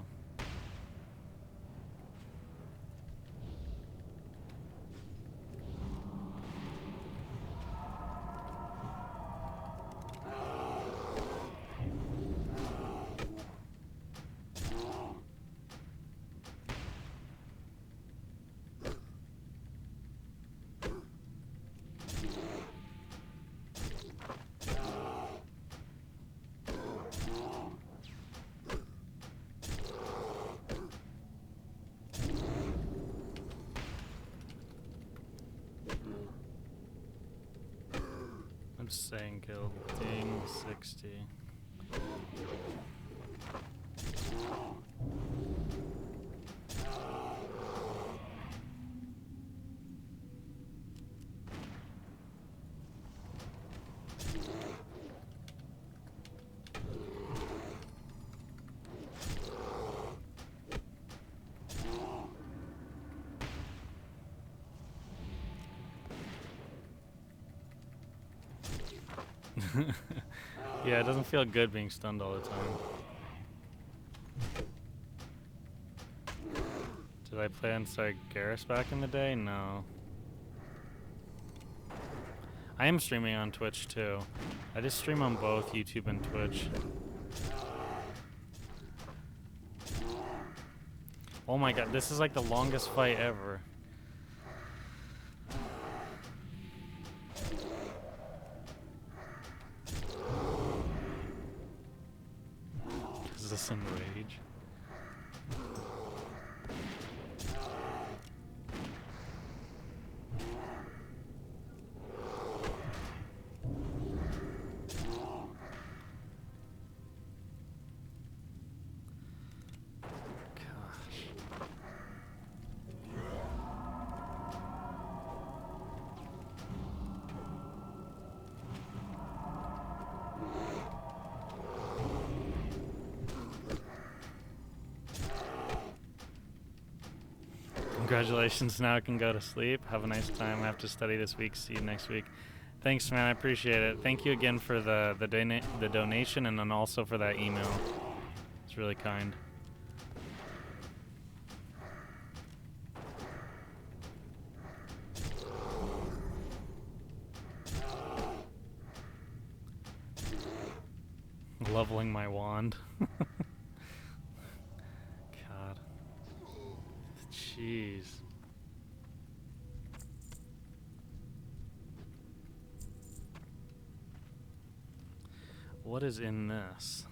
I'm just saying guild. Ding 60. Yeah, it doesn't feel good being stunned all the time. Did I play inside Garrus back in the day? No. I am streaming on Twitch too. I just stream on both YouTube and Twitch. Oh my god, this is like the longest fight ever. Is this in rage? Congratulations, now I can go to sleep. Have a nice time. I have to study this week. See you next week. Thanks, man. I appreciate it. Thank you again for the donation and then also for that email. It's really kind. Leveling my wand. God. Jeez. What is in this?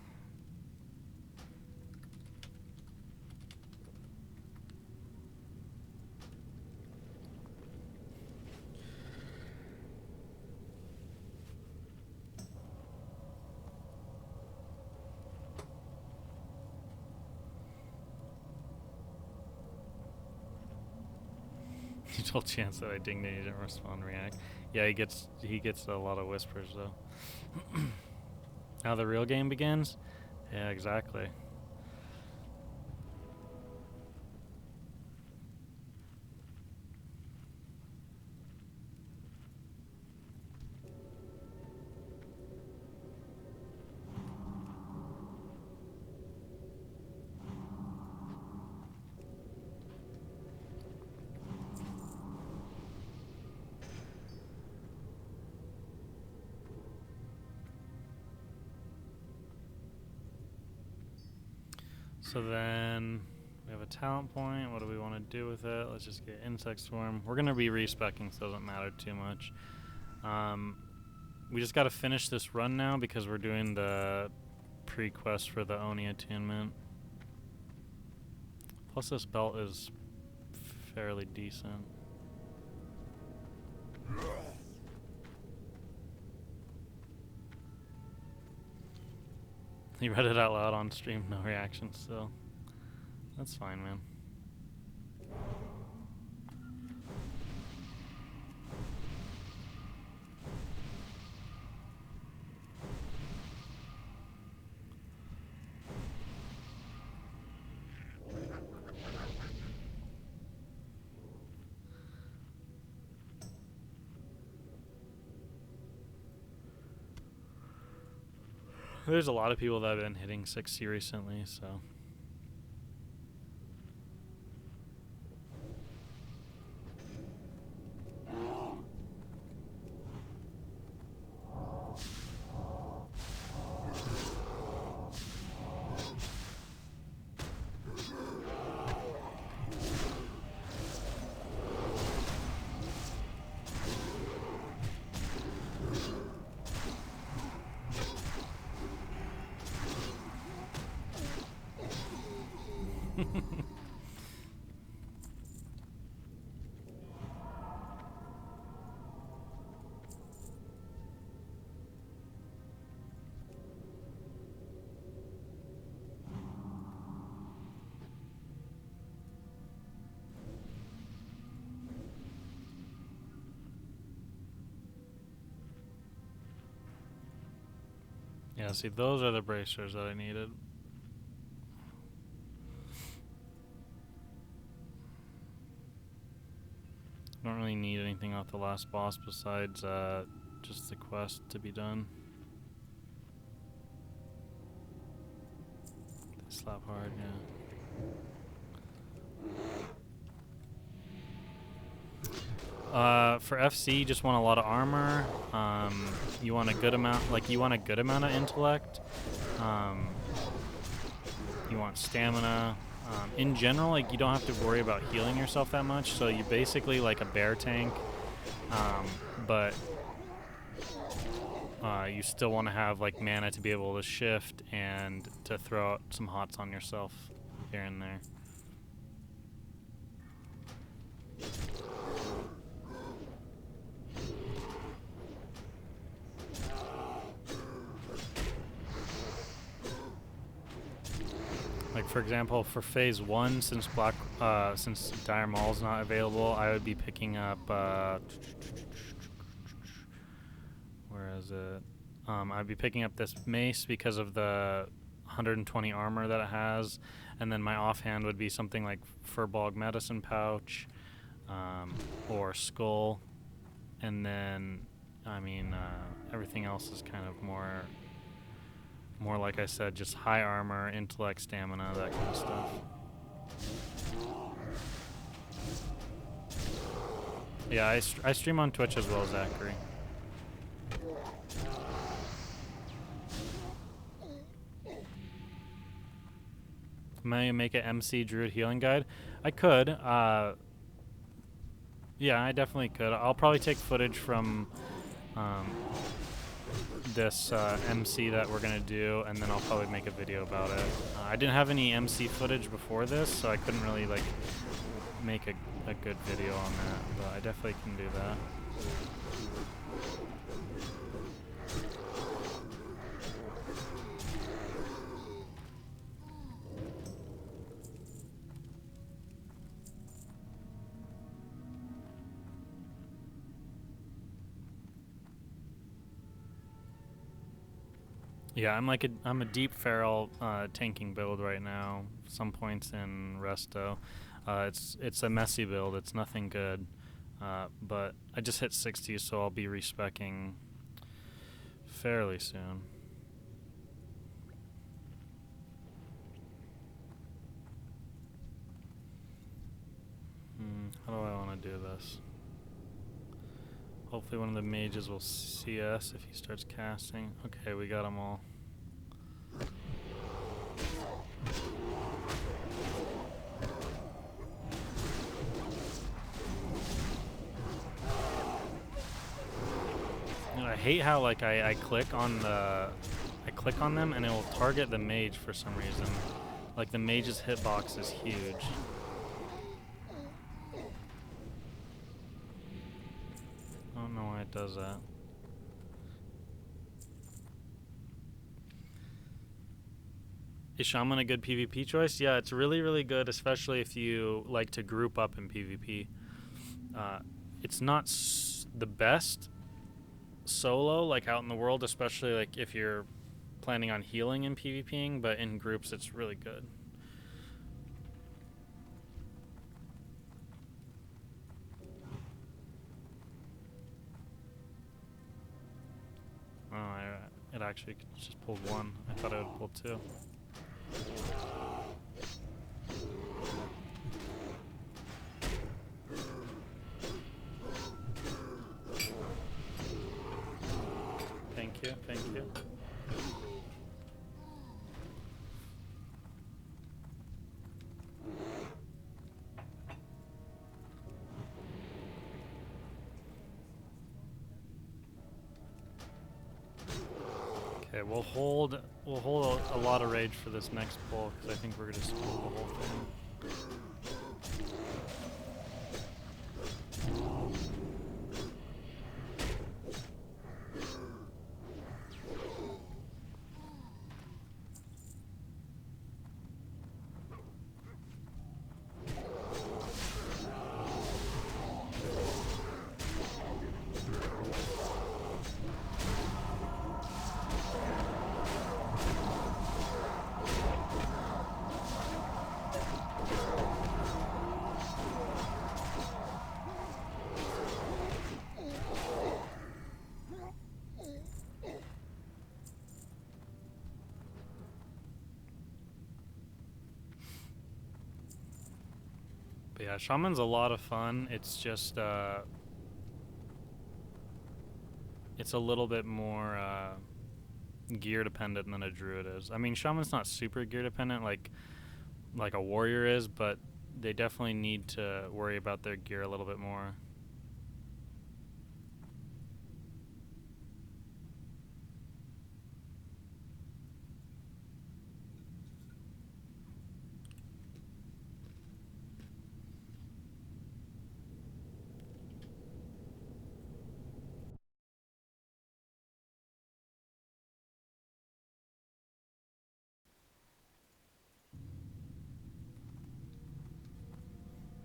You told Chance that I dinged and he didn't respond, react. Yeah, he gets a lot of whispers though. How the real game begins? Yeah, exactly. So then we have a talent point. What do we want to do with it? Let's just get Insect Swarm. We're going to be respecking, so it doesn't matter too much. We just got to finish this run now because we're doing the pre-quest for the Oni attunement. Plus this belt is fairly decent. He read it out loud on stream, no reaction still. That's fine, man. There's a lot of people that have been hitting 60 recently, so. Yeah, see, those are the bracers that I needed. I don't really need anything off the last boss besides just the quest to be done. They slap hard, yeah. For FC, you just want a lot of armor. You want a good amount, of intellect. You want stamina. In general, like, you don't have to worry about healing yourself that much, so you basically like a bear tank, but you still want to have like mana to be able to shift and to throw out some hots on yourself here and there. Like, for example, for phase 1, since Dire Maul's not available, I would be picking up where is it? I'd be picking up this mace because of the 120 armor that it has, and then my offhand would be something like Furbolg Medicine Pouch, or Skull, and then, I mean, everything else is kind of more like I said, just high armor, intellect, stamina, that kind of stuff. Yeah, I stream on Twitch as well, Zachary. May I make an MC Druid healing guide? I could. Yeah, I definitely could. I'll probably take footage from this MC that we're gonna do, and then I'll probably make a video about it. I didn't have any MC footage before this, so I couldn't really like make a good video on that, but I definitely can do that. Yeah, I'm a deep Farrell tanking build right now. Some points in Resto, it's a messy build. It's nothing good, but I just hit 60, so I'll be respeccing fairly soon. How do I want to do this? Hopefully one of the mages will see us if he starts casting. Okay, we got them all. You know, I hate how like I click on them and it will target the mage for some reason. Like the mage's hitbox is huge. I don't know why it does that. Is Shaman a good PvP choice? Yeah, it's really, really good, especially if you like to group up in PvP. It's not the best solo, like out in the world, especially like if you're planning on healing and PvPing, but in groups it's really good. It actually just pulled one. I thought it would pull two. Thank you, thank you. Okay, we'll hold a lot of rage for this next pull because I think we're gonna spoil the whole thing. Yeah, Shaman's a lot of fun. It's just, it's a little bit more gear dependent than a Druid is. I mean, Shaman's not super gear dependent like a Warrior is, but they definitely need to worry about their gear a little bit more.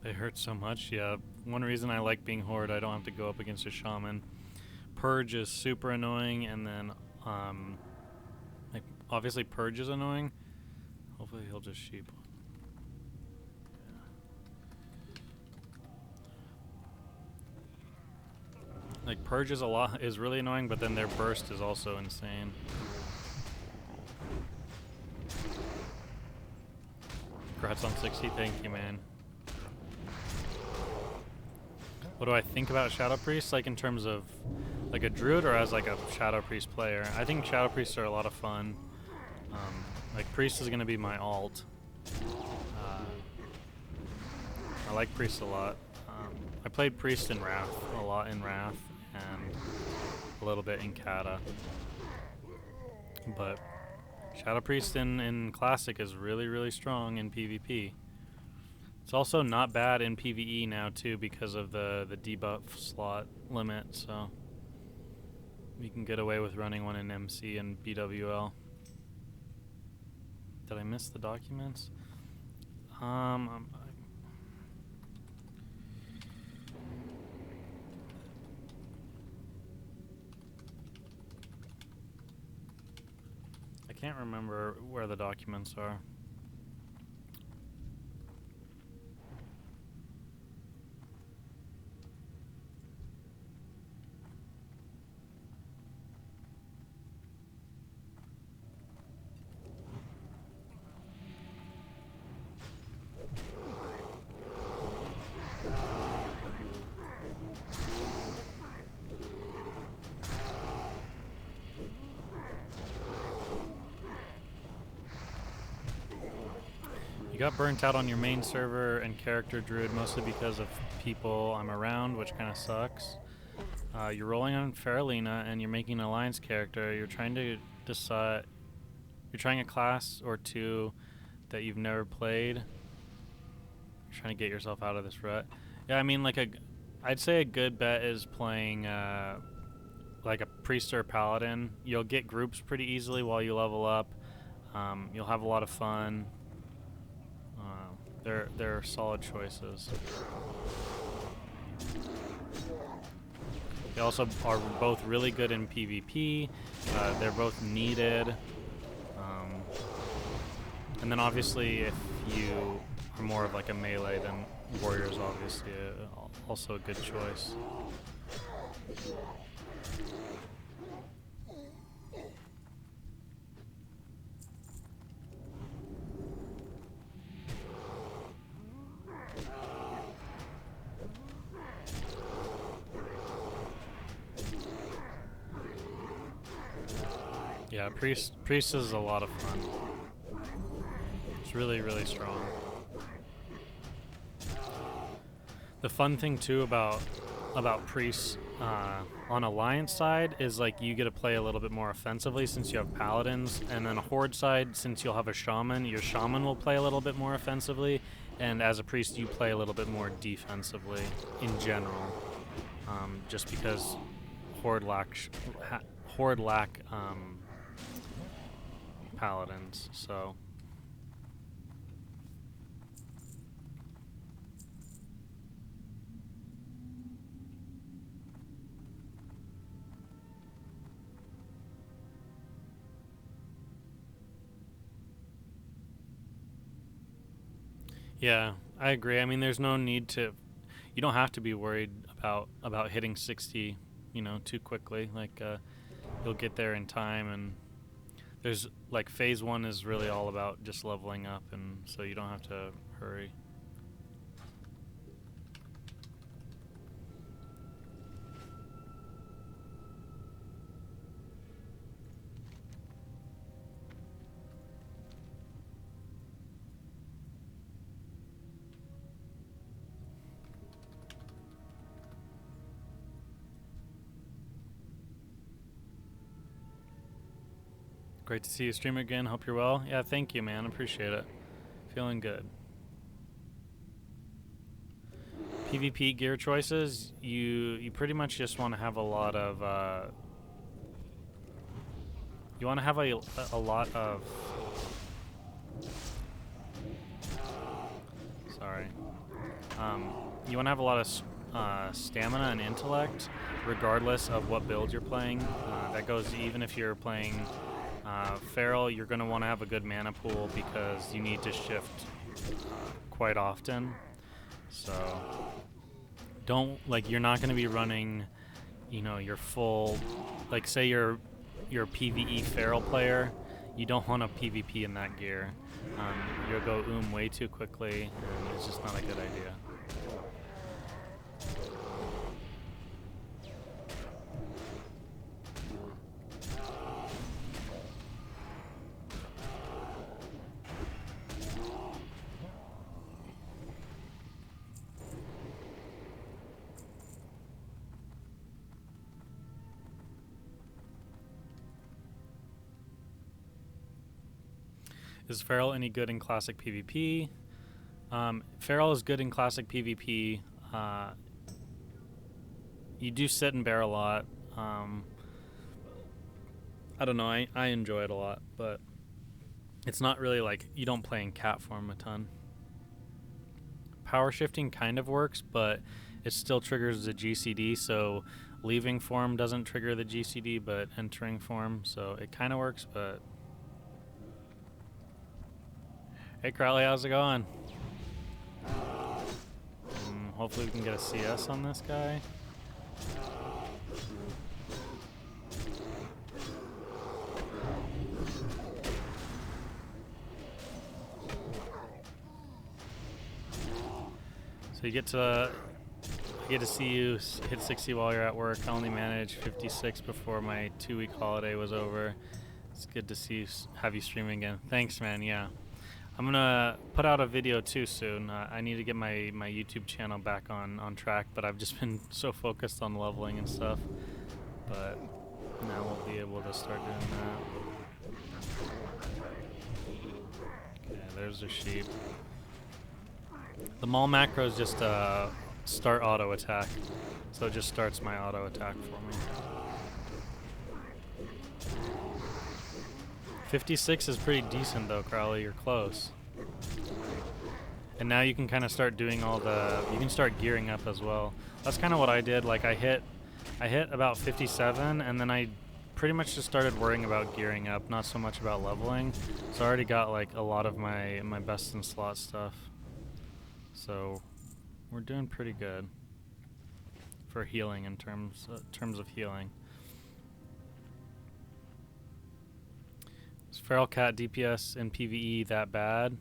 They hurt so much, yeah. One reason I like being Horde, I don't have to go up against a Shaman. Purge is super annoying, and then, like, obviously Purge is annoying. Hopefully he'll just sheep. Like, Purge is really annoying, but then their burst is also insane. Congrats on 60, thank you, man. What do I think about Shadow Priests, like in terms of like a Druid or as like a Shadow Priest player? I think Shadow Priests are a lot of fun. Like Priest is going to be my alt. I like Priest a lot. I played Priest in Wrath, a lot in Wrath, and a little bit in Kata. But Shadow Priest in Classic is really, really strong in PvP. It's also not bad in PvE now too because of the debuff slot limit, so we can get away with running one in MC and BWL. Did I miss the documents? I can't remember where the documents are. Got burnt out on your main server and character Druid mostly because of people I'm around, which kind of sucks. You're rolling on Farrell and you're making an alliance character. You're trying to decide. You're trying a class or two that you've never played. You're trying to get yourself out of this rut. Yeah, I mean, I'd say a good bet is playing like a priest or paladin. You'll get groups pretty easily while you level up. You'll have a lot of fun. They're solid choices. They also are both really good in PvP. They're both needed. And then obviously if you are more of like a melee, then Warrior's obviously also a good choice. Yeah, Priest is a lot of fun. It's really, really strong. The fun thing too about Priest on Alliance side is like you get to play a little bit more offensively since you have Paladins, and then a Horde side, since you'll have a Shaman, your Shaman will play a little bit more offensively, and as a Priest you play a little bit more defensively in general, just because Horde lack Paladins, so. Yeah, I agree. I mean, there's no need to. You don't have to be worried about hitting 60, too quickly. Like, you'll get there in time, and there's like phase 1 is really all about just leveling up, and so you don't have to hurry. Great to see you stream again. Hope you're well. Yeah, thank you, man. Appreciate it. Feeling good. PvP gear choices, you pretty much just want to have a lot of you want to have a lot of sorry. You want to have a lot of stamina and intellect, regardless of what build you're playing. That goes even if you're playing Farrell. You're going to want to have a good mana pool because you need to shift quite often. So you're not going to be running, your full, say you're a PvE Farrell player. You don't want a PvP in that gear. You'll go way too quickly, and it's just not a good idea. Is Farrell any good in classic PvP? Farrell is good in classic PvP. You do sit and bear a lot. I don't know, I enjoy it a lot, but it's not really you don't play in cat form a ton. Power shifting kind of works, but it still triggers the GCD, so leaving form doesn't trigger the GCD, but entering form, so it kind of works, but... Hey Crowley, how's it going? Hopefully we can get a CS on this guy. So you get to see you hit 60 while you're at work. I only managed 56 before my 2-week holiday was over. It's good to see you, have you streaming again. Thanks, man. Yeah. I'm gonna put out a video too soon. I need to get my YouTube channel back on track, but I've just been so focused on leveling and stuff. But now we'll be able to start doing that. Okay, there's the sheep. The maul macro is just start auto attack, so it just starts my auto attack for me. 56 is pretty decent though, Crowley, you're close. And now you can kind of start doing you can start gearing up as well. That's kind of what I did, I hit about 57, and then I pretty much just started worrying about gearing up, not so much about leveling. So I already got a lot of my best in slot stuff. So we're doing pretty good for healing in terms of healing. Is Feral Cat DPS in PvE that bad?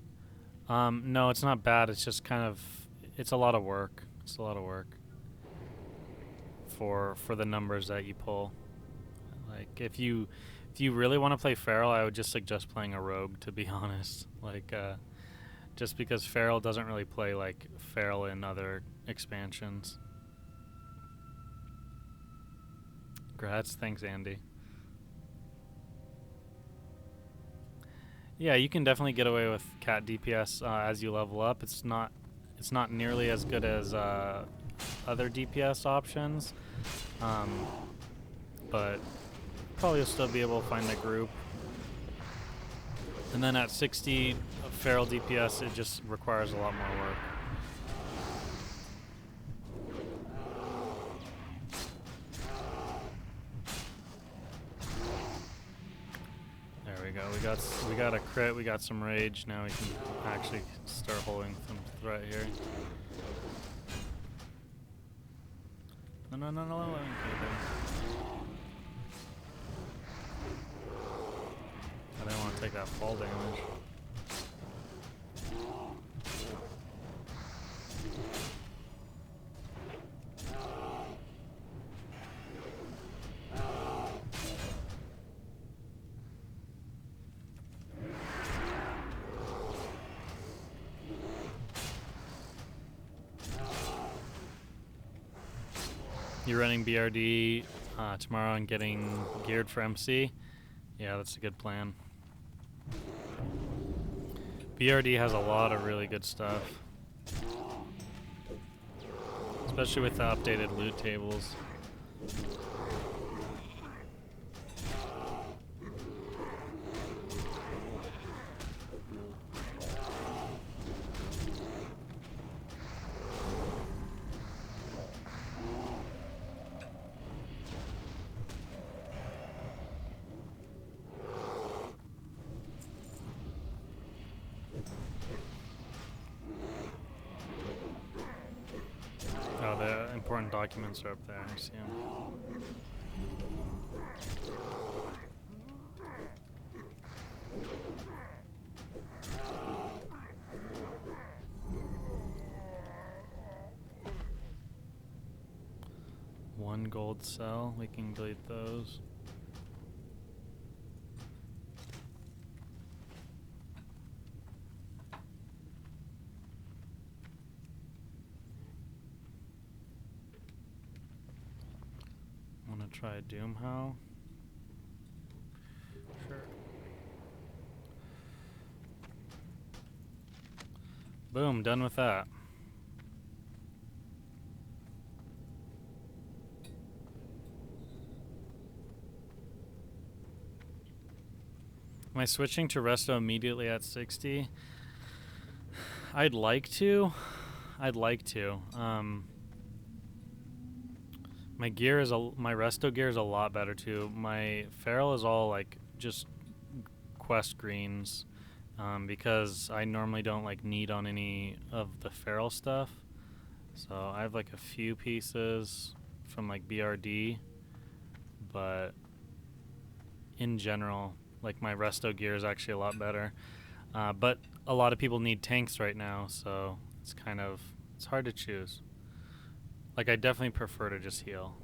No, it's not bad. It's just it's a lot of work. It's a lot of work for the numbers that you pull. If you really want to play Feral, I would just suggest playing a rogue, to be honest. Just because Feral doesn't really play like Feral in other expansions. Grats, thanks Andy. Yeah, you can definitely get away with cat DPS as you level up. It's not nearly as good as other DPS options, but probably you'll still be able to find the group. And then at 60 Feral DPS, it just requires a lot more work. We got a crit, we got some rage, now we can actually start holding some threat here. No. Okay, I didn't want to take that fall damage. You're running BRD tomorrow and getting geared for MC. Yeah, that's a good plan. BRD has a lot of really good stuff. Especially with the updated loot tables. Oh, the important documents are up there. I see them. One gold cell. We can delete those. Want to try Doom How? Sure. Boom, done with that. Am I switching to resto immediately at 60? I'd like to. My gear is my resto gear is a lot better too. My Farrell is all like just quest greens, because I normally don't like need on any of the Farrell stuff. So I have like a few pieces from like BRD, but in general, like my resto gear is actually a lot better. But a lot of people need tanks right now, so it's hard to choose. Like I definitely prefer to just heal.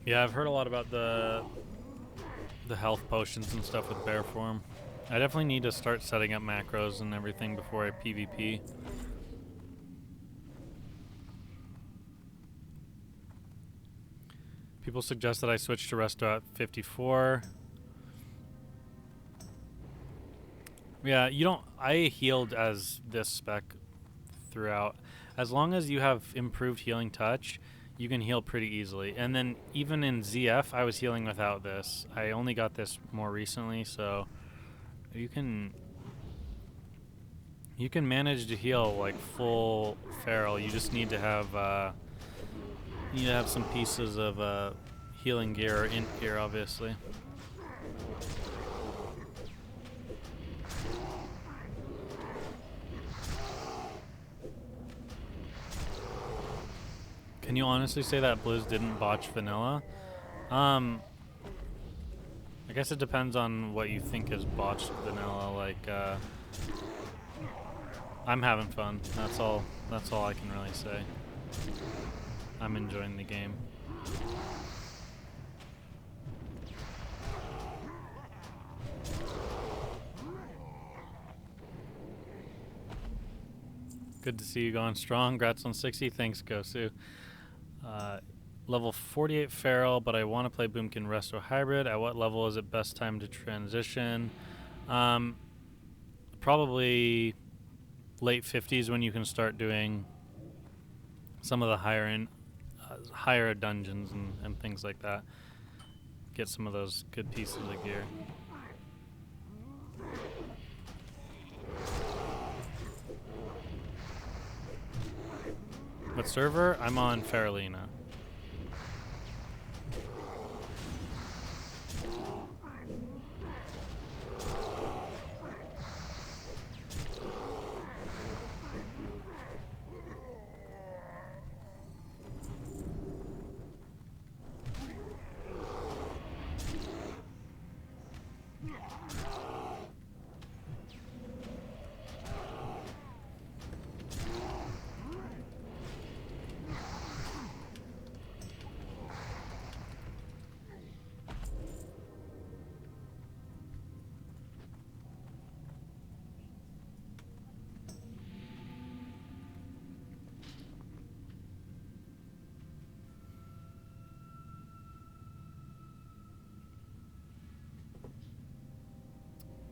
Yeah, I've heard a lot about the health potions and stuff with bear form. I definitely need to start setting up macros and everything before I PvP. People suggest that I switch to resto at 54. Yeah, I healed as this spec throughout. As long as you have improved healing touch, you can heal pretty easily. And then even in ZF, I was healing without this. I only got this more recently, so you can manage to heal like full Farrell. You just need to have some pieces of healing gear or int gear, obviously. Can you honestly say that Blizz didn't botch vanilla? I guess it depends on what you think is botched vanilla. Like, I'm having fun. That's all I can really say. I'm enjoying the game. Good to see you going strong. Congrats on 60. Thanks, Gosu. Level 48 Farrell, but I want to play Boomkin Resto Hybrid. At what level is it best time to transition? Probably late 50s when you can start doing some of the higher dungeons and things like that. Get some of those good pieces of gear. What server? I'm on Farrellina.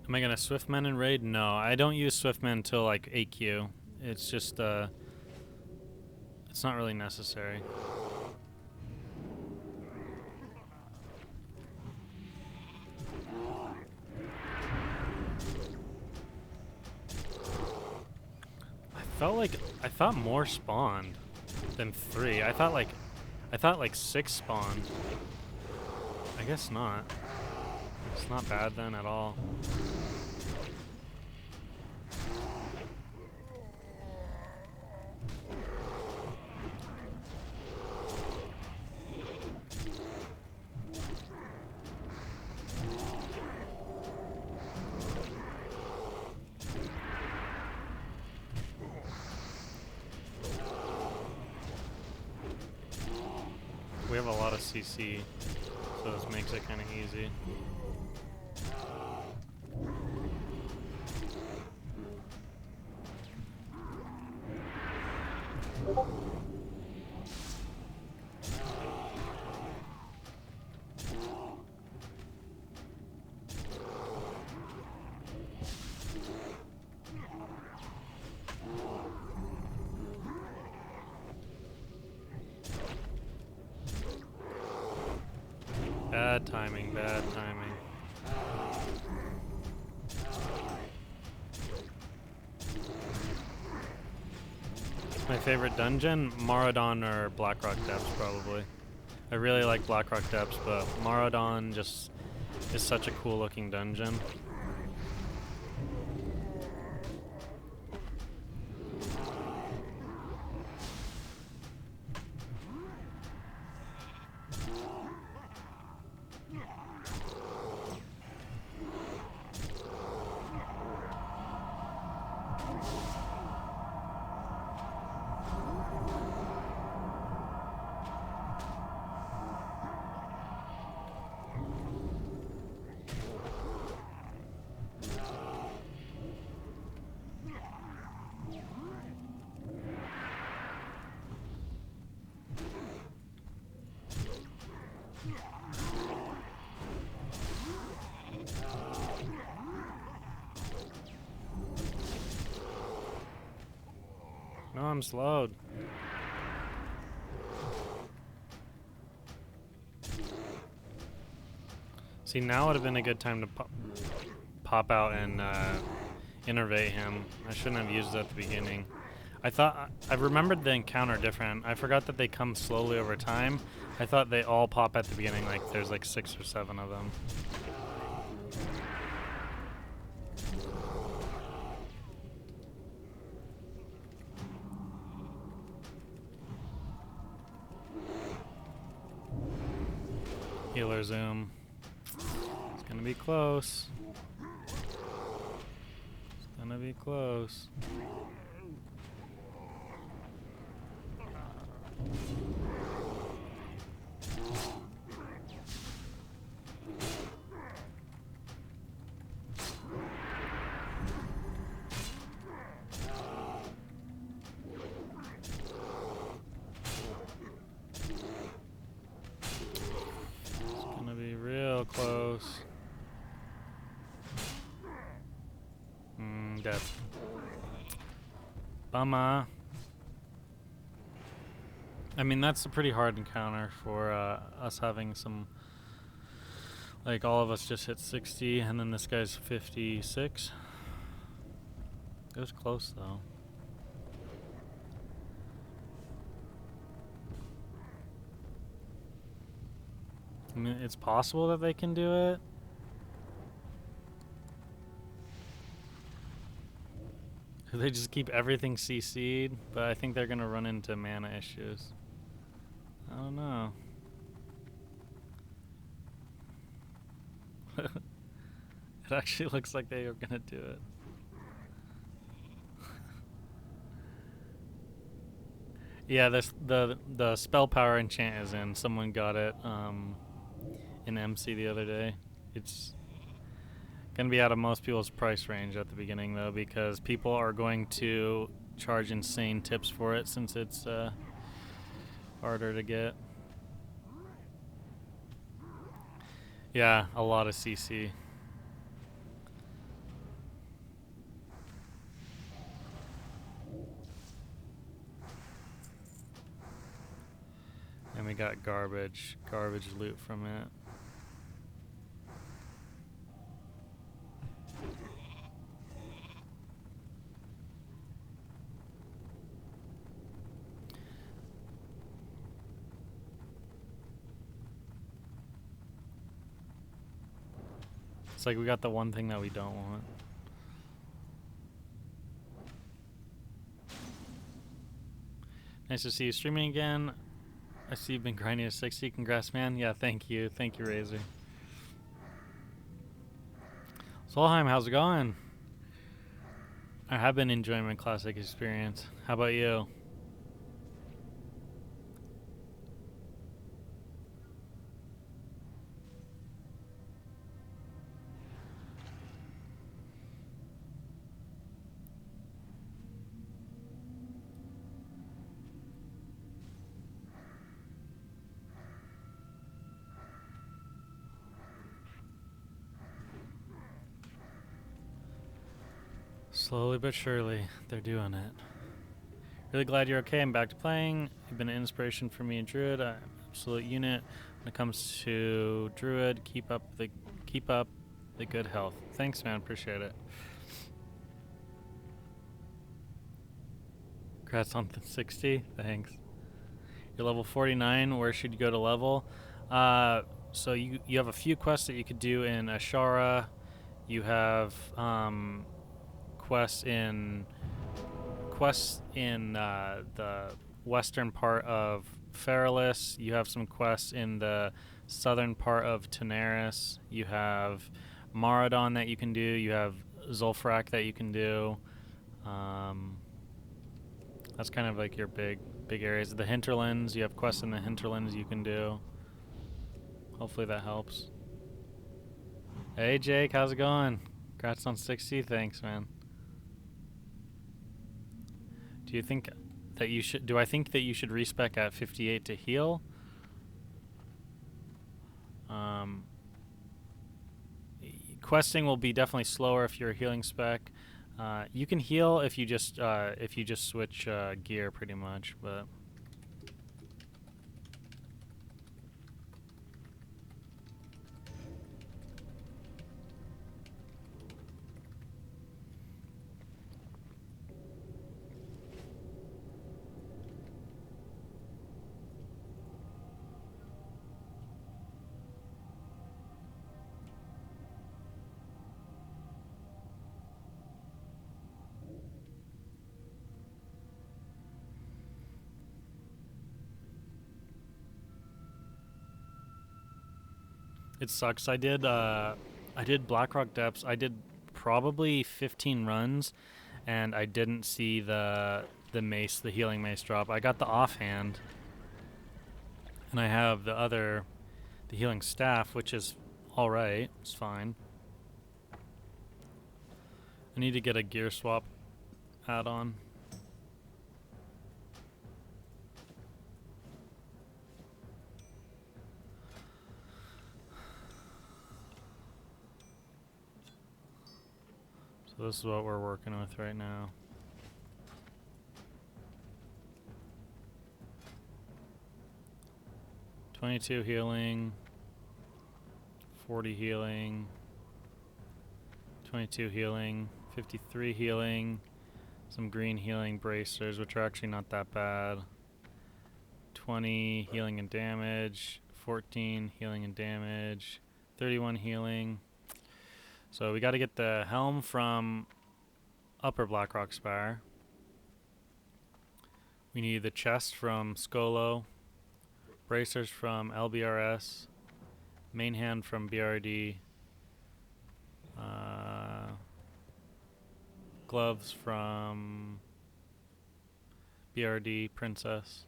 Am I gonna Swiftman in raid? No, I don't use Swiftman until like AQ. It's just it's not really necessary. I thought more spawned than 3. I thought like 6 spawned. I guess not. It's not bad then at all. We have a lot of CC, so this makes it kind of easy. Bad timing, bad timing. My favorite dungeon? Maradon or Blackrock Depths, probably. I really like Blackrock Depths, but Maradon just is such a cool looking dungeon. No, I'm slowed. See, now would have been a good time to pop out and innervate him. I shouldn't have used it at the beginning. I remembered the encounter different. I forgot that they come slowly over time. I thought they all pop at the beginning, like there's like 6 or 7 of them. Healer zoom. It's gonna be close. It's gonna be close. Close. Dead. Bummer. I mean, that's a pretty hard encounter for us having some... Like, all of us just hit 60, and then this guy's 56. It was close, though. I mean, it's possible that they can do it. They just keep everything CC'd, but I think they're gonna run into mana issues. I don't know. It actually looks like they are gonna do it. Yeah, the spell power enchant is in. Someone got it in MC the other day. It's gonna be out of most people's price range at the beginning though, because people are going to charge insane tips for it since it's harder to get. Yeah, a lot of CC. And we got garbage loot from it. It's like we got the one thing that we don't want. Nice to see you streaming again. I see you've been grinding to 60. Congrats, man. Yeah, thank you. Thank you, Razor. Solheim, how's it going? I have been enjoying my classic experience. How about you? Slowly but surely, they're doing it. Really glad you're okay. I'm back to playing. You've been an inspiration for me and Druid. Absolute unit. When it comes to Druid, keep up the good health. Thanks, man. Appreciate it. Congrats on the 60. Thanks. You're level 49. Where should you go to level? So you have a few quests that you could do in Ashara. You have quests in the western part of Farrell. You have some quests in the southern part of Tenaris. You have Maradon that you can do. You have Zulfrak that you can do. That's kind of like your big areas. The hinterlands, you have quests in the hinterlands you can do. Hopefully that helps. Hey Jake, how's it going? Congrats on 60. Thanks, man. Do you think that you should? Do I think that you should respec at 58 to heal? Questing will be definitely slower if you're a healing spec. You can heal if you just switch gear, pretty much, but. It sucks. I did Blackrock Depths. I did probably 15 runs, and I didn't see the healing mace drop. I got the offhand, and I have the healing staff, which is all right. It's fine. I need to get a gear swap add-on. So this is what we're working with right now. $22 healing, 40 healing, 22 healing, 53 healing, some green healing bracers, which are actually not that bad. 20 healing and damage, 14 healing and damage, 31 healing. So we got to get the helm from Upper Blackrock Spire. We need the chest from Skolo, bracers from LBRS, main hand from BRD, gloves from BRD Princess,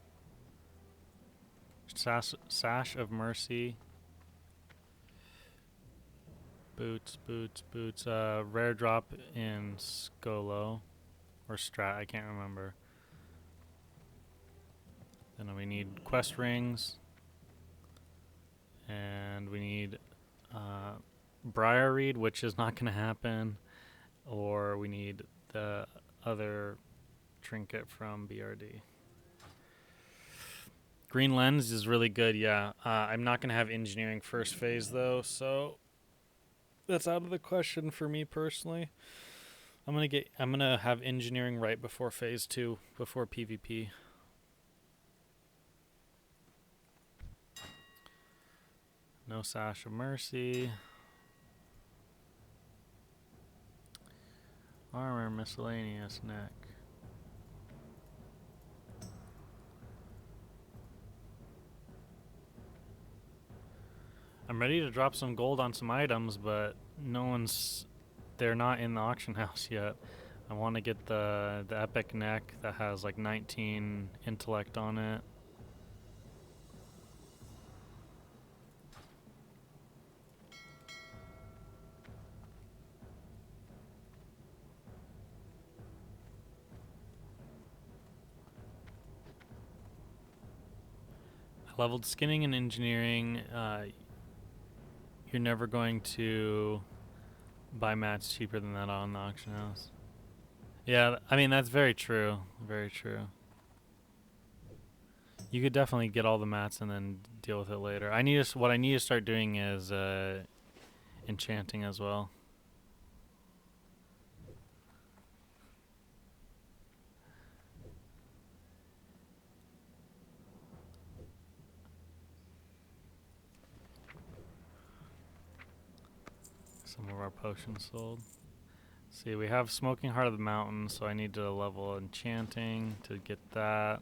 sash of Mercy, boots, rare drop in Skolo, or Strat, I can't remember. Then we need quest rings, and we need Briar Reed, which is not going to happen, or we need the other trinket from BRD. Green lens is really good, yeah. I'm not going to have engineering first phase though, so that's out of the question for me personally. I'm gonna have engineering right before phase 2, before PvP. No Sash of Mercy. Armor miscellaneous neck. I'm ready to drop some gold on some items, but they're not in the auction house yet. I want to get the epic neck that has like 19 intellect on it. I leveled skinning and engineering. You're never going to buy mats cheaper than that on the auction house. Yeah, I mean, that's very true. Very true. You could definitely get all the mats and then deal with it later. What I need to start doing is enchanting as well. Some of our potions sold. See, we have Smoking Heart of the Mountain, so I need to level enchanting to get that.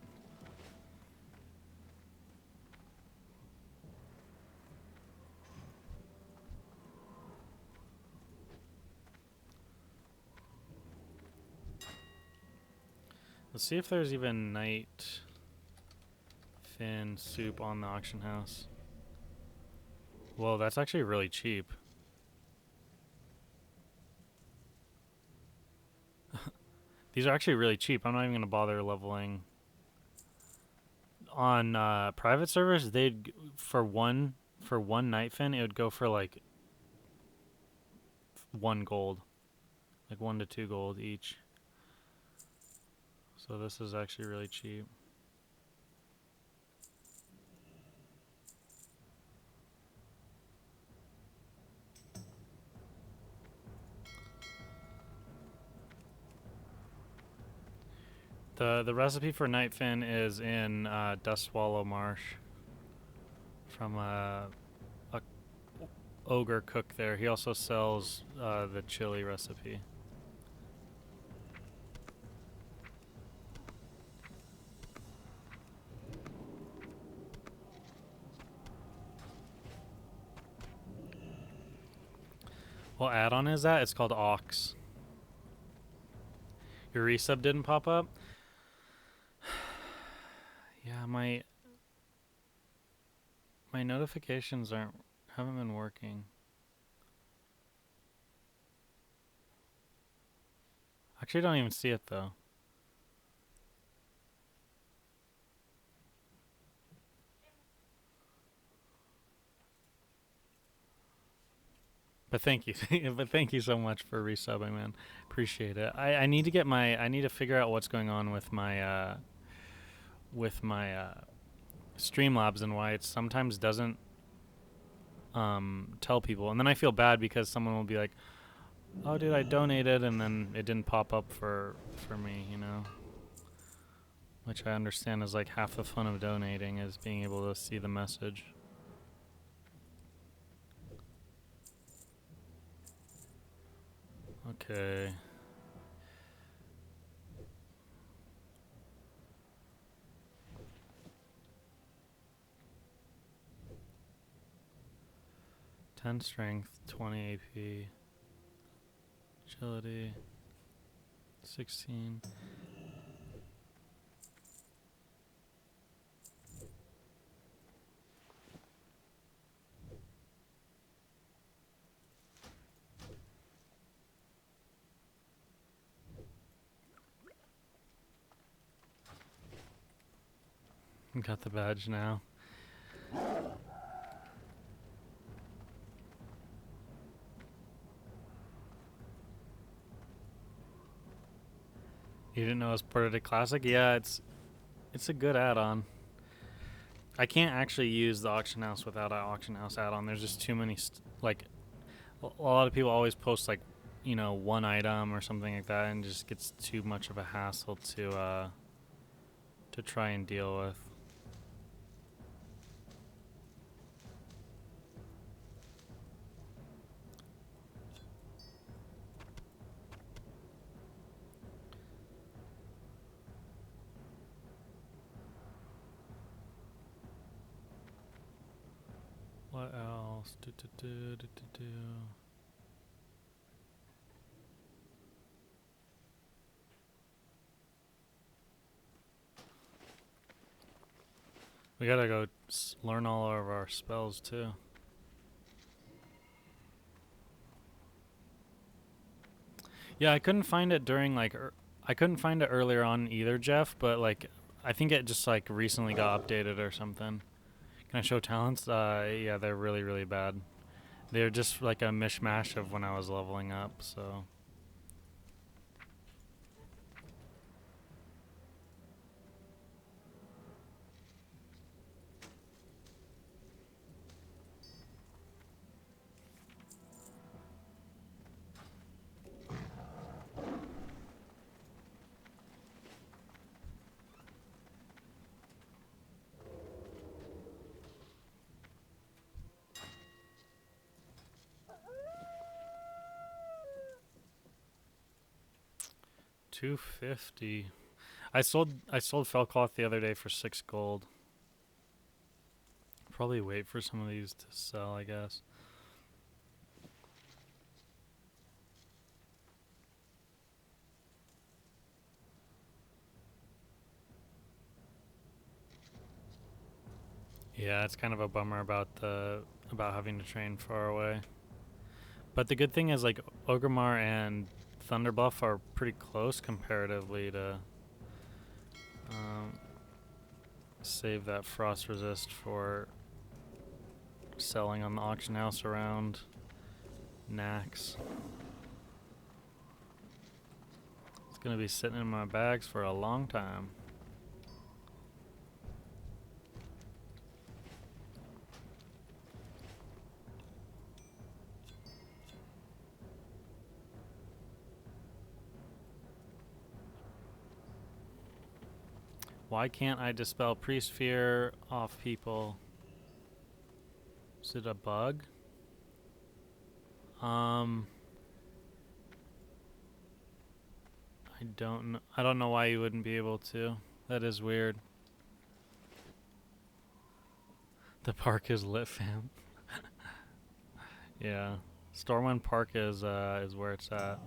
Let's see if there's even night fin soup on the auction house. Whoa, that's actually really cheap. These are actually really cheap. I'm not even going to bother leveling. On private servers, for one night fin, it would go for like 1 gold. Like 1 to 2 gold each. So this is actually really cheap. The recipe for Nightfin is in Dust Swallow Marsh from a ogre cook there. He also sells the chili recipe. What add-on is that? It's called Aux. Your resub didn't pop up? Yeah, my notifications haven't been working. Actually, I don't even see it though. But thank you, but thank you so much for resubbing, man. Appreciate it. I need to get I need to figure out what's going on with my Streamlabs and why it sometimes doesn't tell people, and then I feel bad because someone will be like, "Oh, dude, I donated," and then it didn't pop up for me, you know. Which I understand is like half the fun of donating is being able to see the message. Okay. Ten strength, 20 AP, agility, 16. Got the badge now. You didn't know it was ported to Classic? Yeah, it's a good add-on. I can't actually use the auction house without an auction house add-on. There's just too many like a lot of people always post like, you know, one item or something like that, and it just gets too much of a hassle to try and deal with. What else? We gotta go learn all of our spells too. Yeah, I couldn't find it during like I couldn't find it earlier on either, Jeff. But like, I think it just like recently got updated or something. Can I show talents? Yeah, they're really, really bad. They're just like a mishmash of when I was leveling up, so. $250. I sold Fellcloth the other day for 6 gold. Probably wait for some of these to sell, I guess. Yeah, it's kind of a bummer about having to train far away. But the good thing is like Orgrimmar and Thunderbuff are pretty close comparatively to save that frost resist for selling on the auction house around Nax. It's gonna be sitting in my bags for a long time. Why can't I dispel priest fear off people? Is it a bug? I don't know why you wouldn't be able to. That is weird. The park is lit, fam. Yeah. Stormwind Park is where it's at.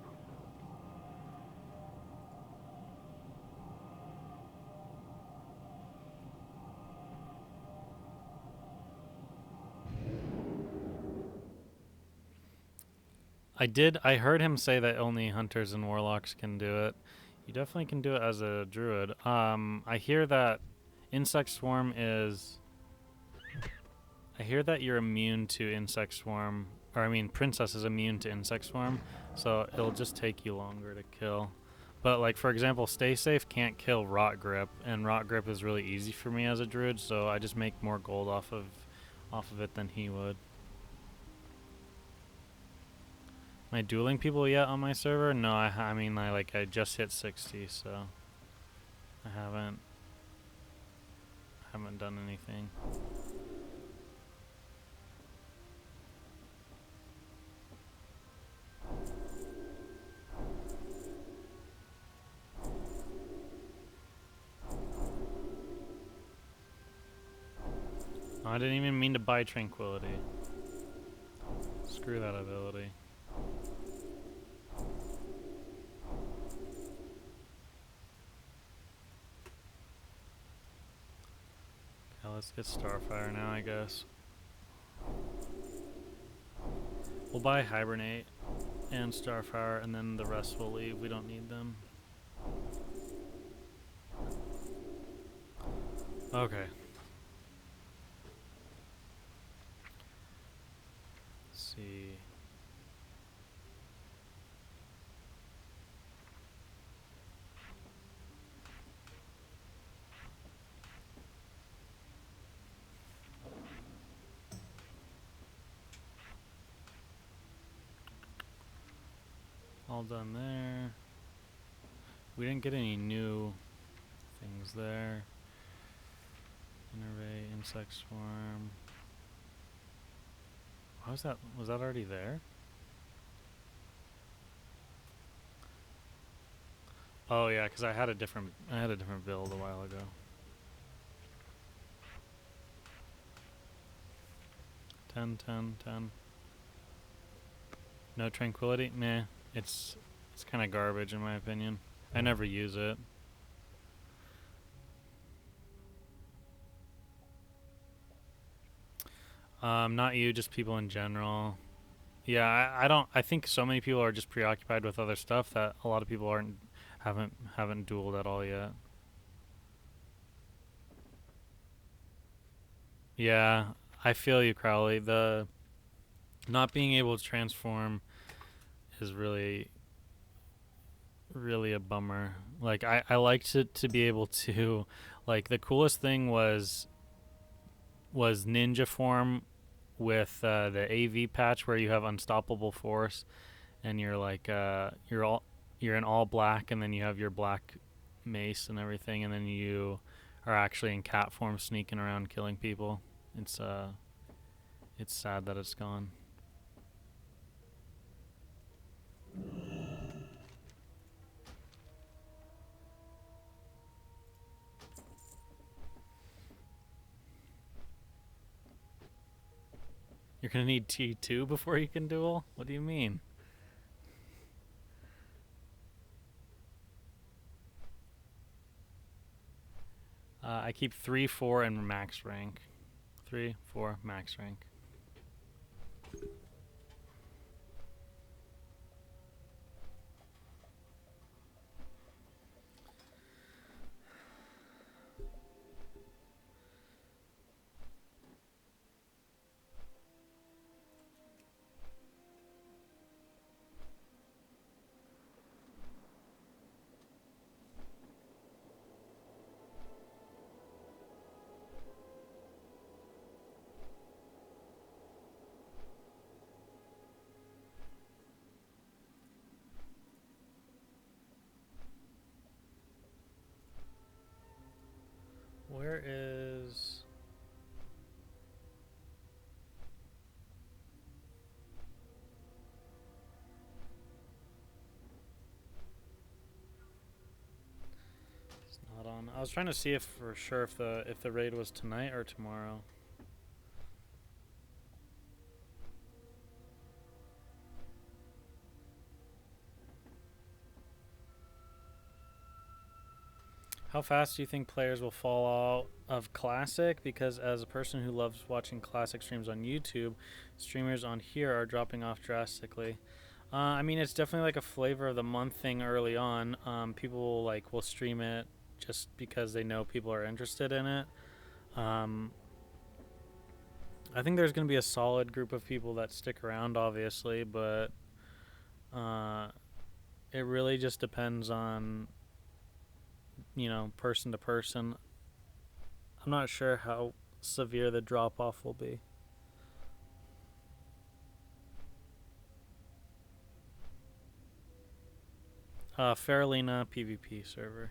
I heard him say that only hunters and warlocks can do it. You definitely can do it as a druid. I hear that insect swarm is. I hear that you're immune to insect swarm, or I mean, princess is immune to insect swarm, so it'll just take you longer to kill. But like for example, stay safe can't kill rot grip, and rot grip is really easy for me as a druid, so I just make more gold off of it than he would. Am I dueling people yet on my server? No, I mean, I just hit 60, so I haven't done anything. Oh, I didn't even mean to buy tranquility. Screw that ability. Okay, let's get Starfire now, I guess. We'll buy Hibernate and Starfire, and then the rest will leave. We don't need them. Okay. Let's see. All done there. We didn't get any new things there. Innervate, insect swarm. How was that? Was that already there? Oh yeah, because I had a different build a while ago. Ten. No tranquility? Meh. It's kind of garbage in my opinion. I never use it. Not you, just people in general. Yeah, I don't. I think so many people are just preoccupied with other stuff that a lot of people haven't dueled at all yet. Yeah, I feel you, Crowley. The not being able to transform is really a bummer. Like I liked it to be able to, like the coolest thing was ninja form with the AV patch where you have unstoppable force, and you're like you're in all black, and then you have your black mace and everything, and then you are actually in cat form sneaking around killing people. It's sad that it's gone. You're gonna need T2 before you can duel? What do you mean? I keep 3, 4, and max rank. 3, 4, max rank. Where is... It's not on. I was trying to see if for sure if the raid was tonight or tomorrow. How fast do you think players will fall out of Classic? Because as a person who loves watching Classic streams on YouTube, streamers on here are dropping off drastically. I mean, it's definitely like a flavor of the month thing early on. People will stream it just because they know people are interested in it. I think there's going to be a solid group of people that stick around, obviously, but it really just depends on, person to person. I'm not sure how severe the drop off will be. Farrellina PvP server.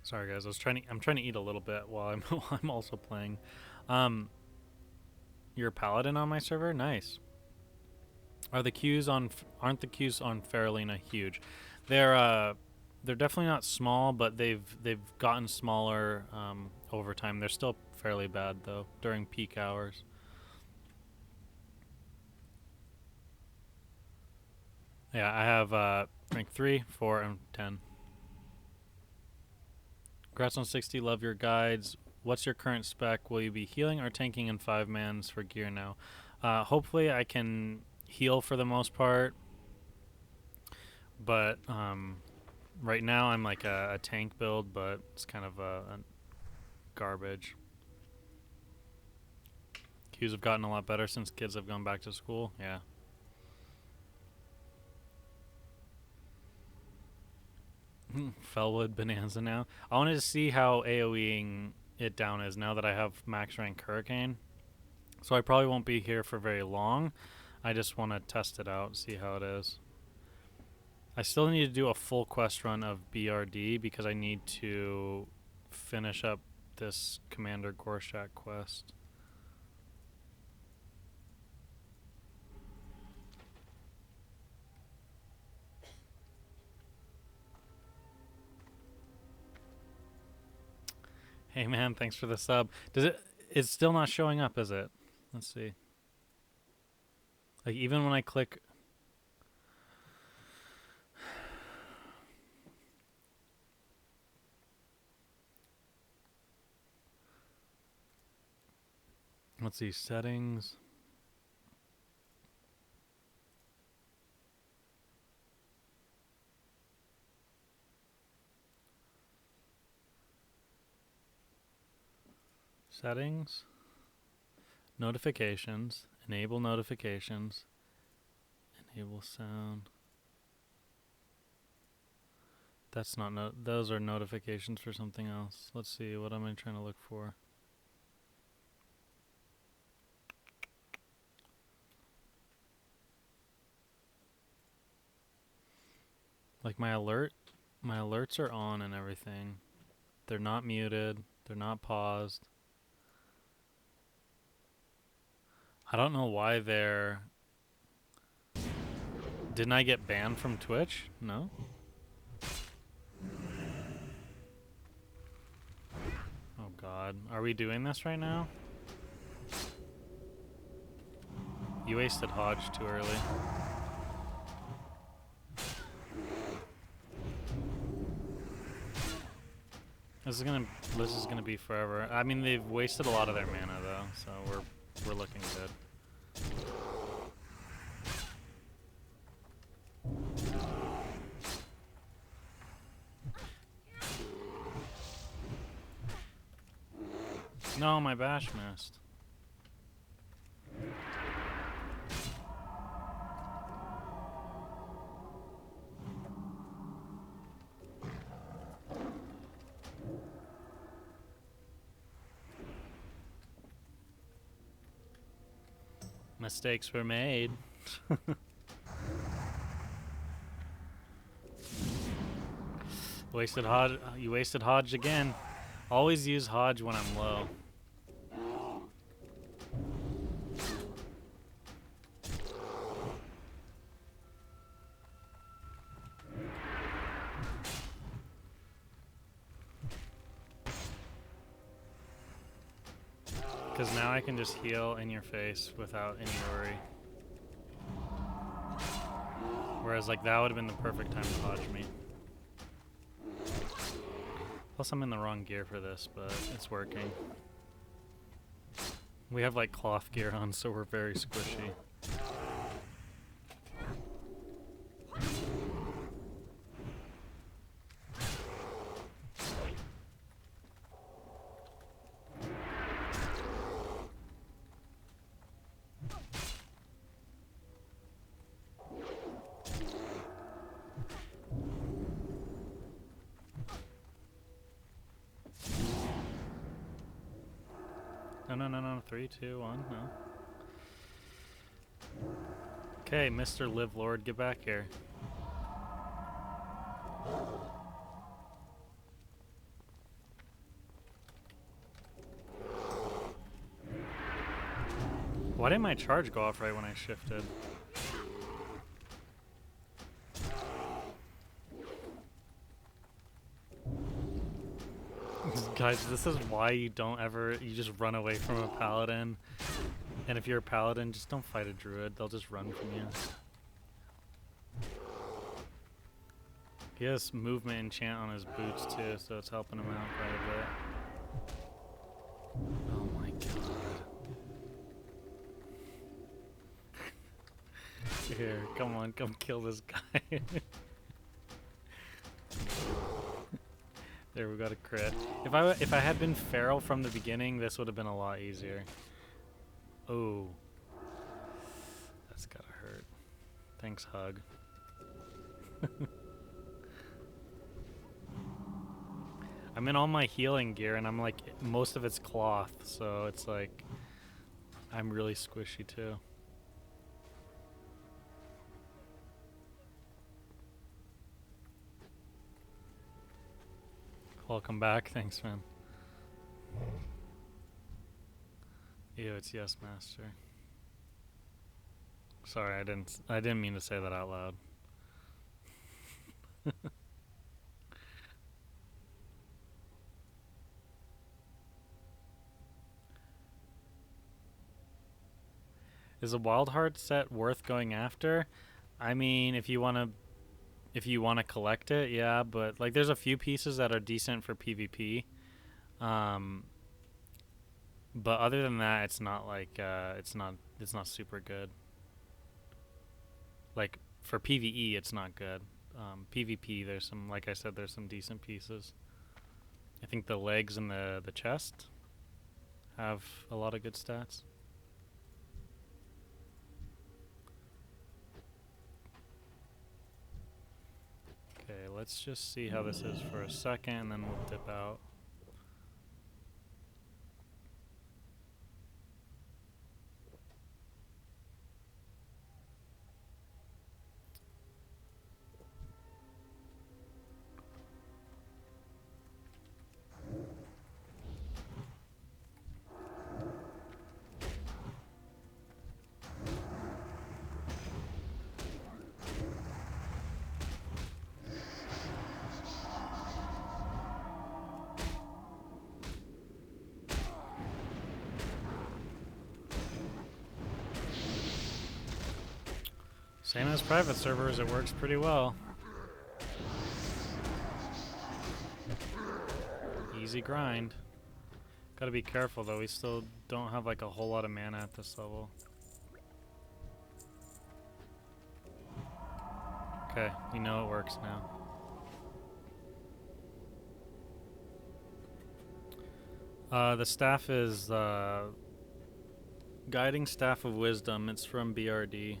Sorry guys, I'm trying to eat a little bit while I'm also playing. You're a paladin on my server? Nice. Aren't the queues on Farrellina huge? They're definitely not small, but they've gotten smaller over time. They're still fairly bad though during peak hours. Yeah, I have rank 3, 4, and 10. Congrats on 60. Love your guides. What's your current spec? Will you be healing or tanking in 5-mans for gear now? Hopefully I can heal for the most part, but right now I'm like a tank build, but it's kind of a garbage. Queues have gotten a lot better since kids have gone back to school. Yeah. Fellwood Bonanza now. I wanted to see how AoEing it down is now that I have max rank Hurricane. So I probably won't be here for very long. I just want to test it out, see how it is. I still need to do a full quest run of BRD because I need to finish up this Commander Gorshak quest. Hey man, thanks for the sub. It's still not showing up, is it? Let's see. Like even when I click let's see, settings. Settings. Notifications. Enable notifications. Enable sound. That's not those are notifications for something else. Let's see, what am I trying to look for? Like my alerts are on and everything. They're not muted, they're not paused. I don't know why they're... Didn't I get banned from Twitch? No? Oh god. Are we doing this right now? You wasted Hodge too early. This is gonna be forever. I mean, they've wasted a lot of their mana though, so we're looking good. No, my bash missed. Mistakes were made. Wasted Hodge. You wasted Hodge again. Always use Hodge when I'm low. Because now I can just heal in your face without any worry. Whereas, like, that would have been the perfect time to Hodge me. Plus, I'm in the wrong gear for this, but it's working. We have, like, cloth gear on, so we're very squishy. No. 3, 2, 1, no. Okay, Mr. Live Lord, get back here. Why didn't my charge go off right when I shifted? Guys, this is why you don't ever, you just run away from a paladin. And if you're a paladin, just don't fight a druid. They'll just run from you. He has movement enchant on his boots too, so it's helping him out quite a bit. Oh my god. Here, come on, come kill this guy. There, we got a crit. If I had been Farrell from the beginning, this would have been a lot easier. Oh. That's gotta hurt. Thanks, Hug. I'm in all my healing gear, and I'm like, most of it's cloth, so it's like, I'm really squishy too. Welcome back. Thanks, man. Ew, it's yes, master. Sorry, I didn't mean to say that out loud. Is a Wild Heart set worth going after? I mean, if you want to collect it, yeah, but like there's a few pieces that are decent for PvP. But other than that, it's not like it's not super good. Like for PvE, it's not good. PvP, there's some, like I said, there's some decent pieces. I think the legs and the chest have a lot of good stats. Okay, let's just see how this is for a second, and then we'll dip out. Same as private servers, it works pretty well. easy grind. Gotta be careful though, we still don't have like a whole lot of mana at this level. Okay, we know it works now. The staff is Guiding Staff of Wisdom. It's from BRD.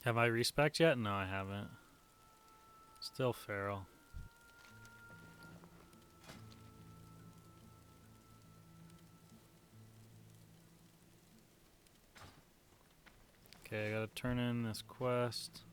Have I respec yet? No, I haven't. Still Farrell. Okay, I gotta turn in this quest.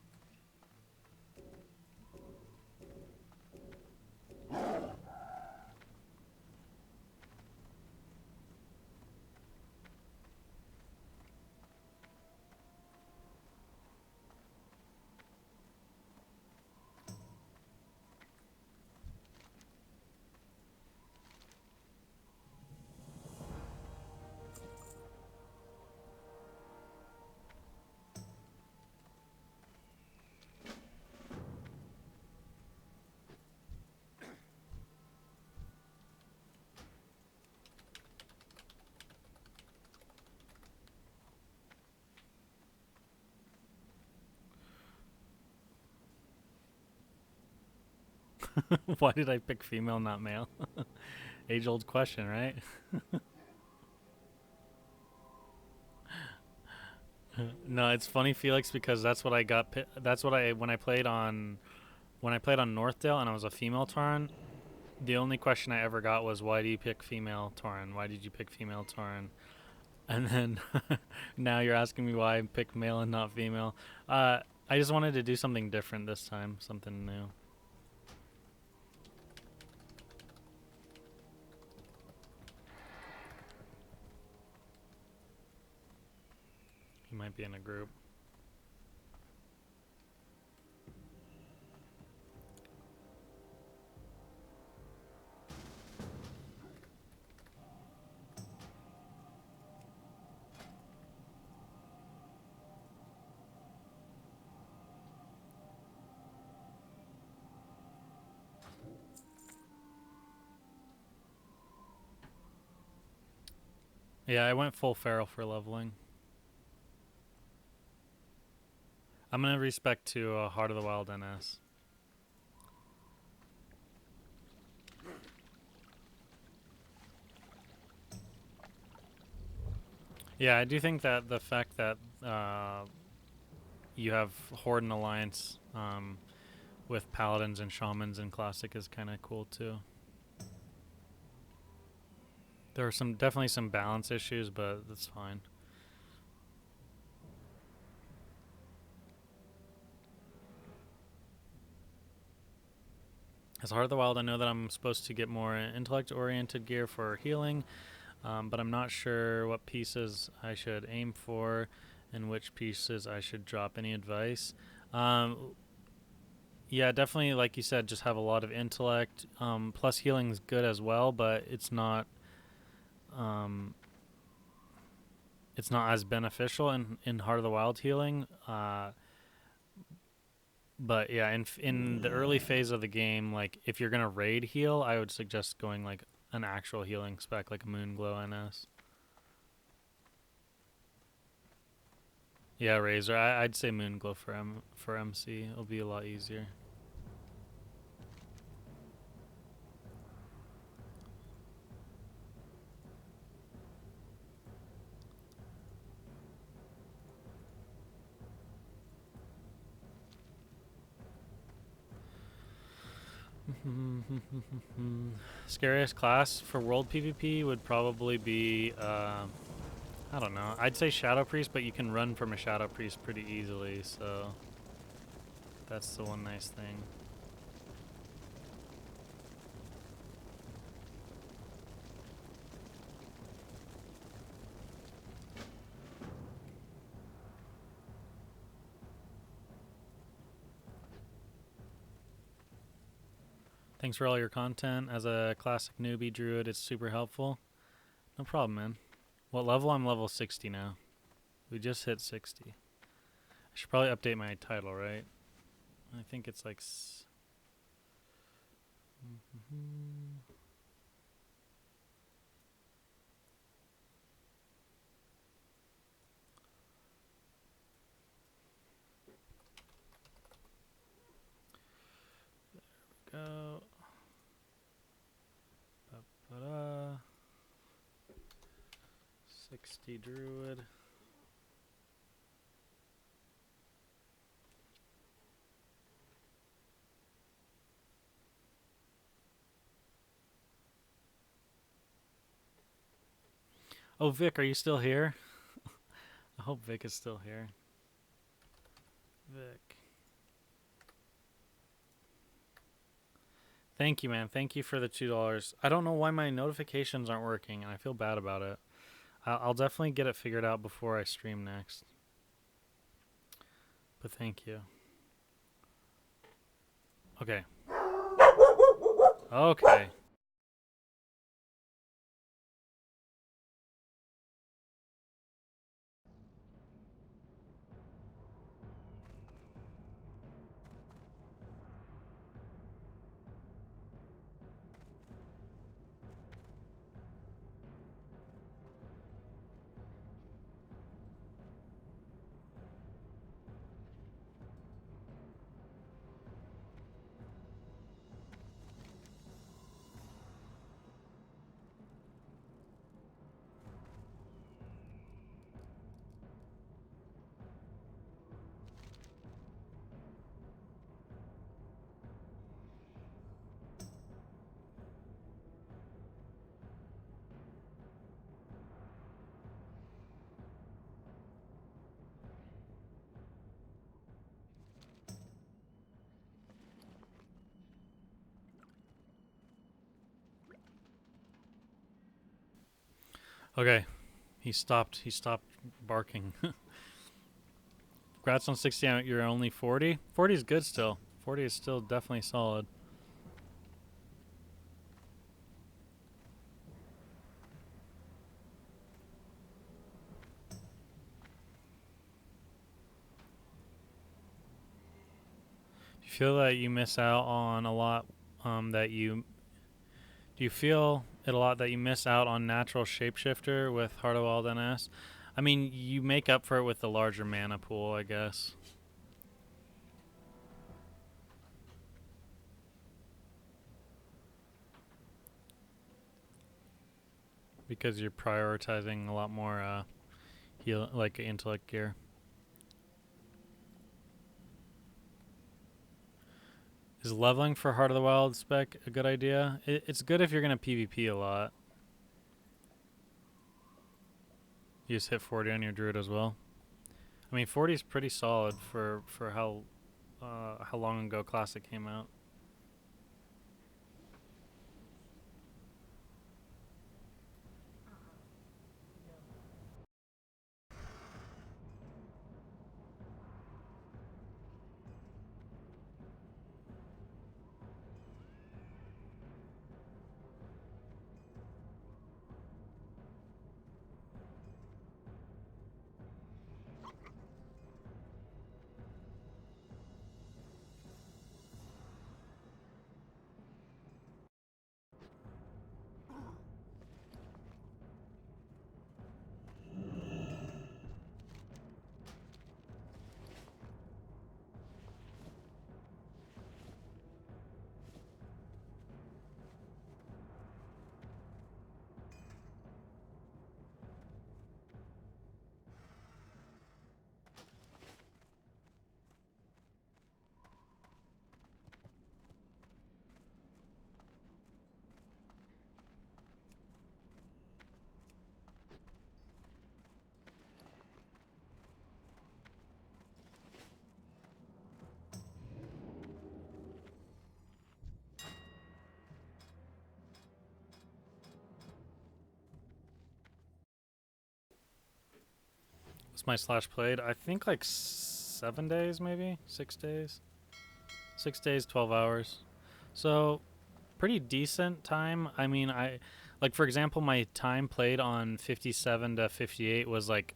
Why did I pick female, not male? Age-old question, right? No, it's funny, Felix, because that's what I got. That's what when I played on Northdale and I was a female Tauren. The only question I ever got was, "Why do you pick female Tauren? Why did you pick female Tauren?" And then now you're asking me why I picked male and not female. I just wanted to do something different this time, something new. He might be in a group. Yeah, I went full Farrell for leveling. I'm gonna respec to Heart of the Wild NS. Yeah, I do think that the fact that you have Horde and Alliance with Paladins and Shamans in Classic is kind of cool too. There are definitely some balance issues, but that's fine. As Heart of the Wild, I know that I'm supposed to get more intellect-oriented gear for healing, but I'm not sure what pieces I should aim for and which pieces I should drop. Any advice? Yeah, definitely, like you said, just have a lot of intellect. Plus healing's good as well, but it's not as beneficial in Heart of the Wild healing. But yeah, in the early phase of the game, like if you're gonna raid heal, I would suggest going like an actual healing spec, like a Moonglow NS. Yeah, Razor. I'd say Moonglow for MC. It'll be a lot easier. Scariest class for world PvP would probably be, I don't know. I'd say Shadow Priest, but you can run from a Shadow Priest pretty easily, so that's the one nice thing. Thanks for all your content. As a classic newbie druid, it's super helpful. No problem, man. What level? I'm level 60 now. We just hit 60. I should probably update my title, right? I think it's like... Go. Ba-ba-da. 60 Druid. Oh, Vic, are you still here? I hope Vic is still here. Vic. Thank you, man. Thank you for the $2. I don't know why my notifications aren't working, and I feel bad about it. I'll definitely get it figured out before I stream next. But thank you. Okay. Okay. Okay. He stopped barking. Congrats on 60. You're only 40. 40 is good still. 40 is still definitely solid. Do you feel that you miss out on a lot do you feel it a lot that you miss out on natural shapeshifter with Heart of Wild NS? I mean, you make up for it with the larger mana pool, I guess. Because you're prioritizing a lot more heal, like intellect gear. Is leveling for Heart of the Wild spec a good idea? It's good if you're going to PvP a lot. You just hit 40 on your Druid as well. I mean, 40 is pretty solid for how long ago Classic came out. What's my slash played? I think like 7 days, maybe 6 days. 6 days, 12 hours. So pretty decent time. I mean, Like, for example, my time played on 57 to 58 was like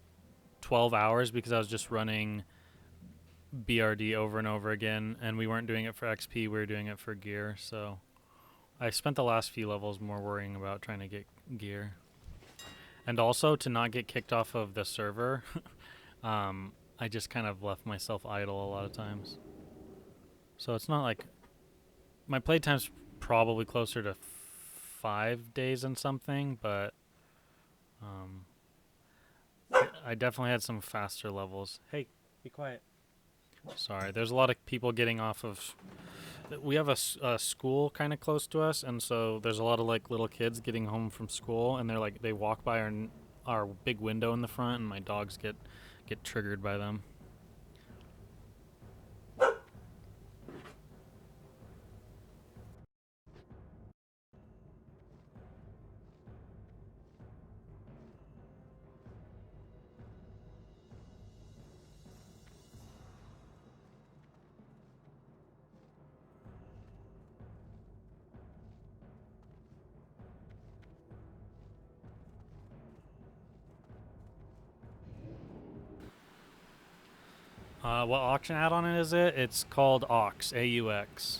12 hours because I was just running BRD over and over again, and we weren't doing it for XP, we were doing it for gear. So I spent the last few levels more worrying about trying to get gear. And also to not get kicked off of the server, I just kind of left myself idle a lot of times. So it's not like my playtime's probably closer to 5 days and something, but I definitely had some faster levels. Hey, be quiet. Sorry, there's a lot of people getting off of. We have a school kind of close to us, and so there's a lot of like little kids getting home from school, and they walk by our big window in the front, and my dogs get triggered by them. What auction add-on is it? It's called Aux, AUX.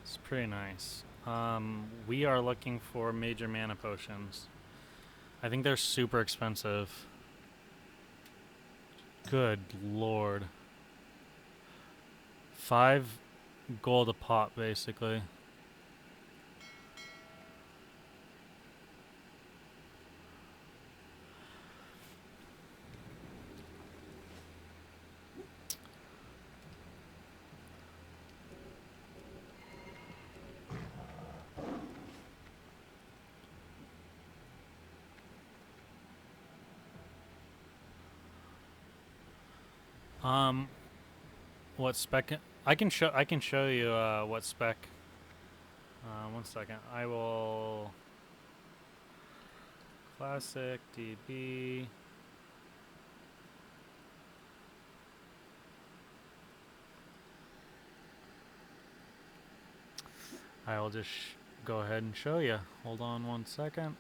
It's pretty nice. We are looking for major mana potions. I think they're super expensive. Good lord. 5 gold a pop, basically. What spec? I can show you what spec. 1 second. I will. Classic DB. I will just go ahead and show you. Hold on 1 second.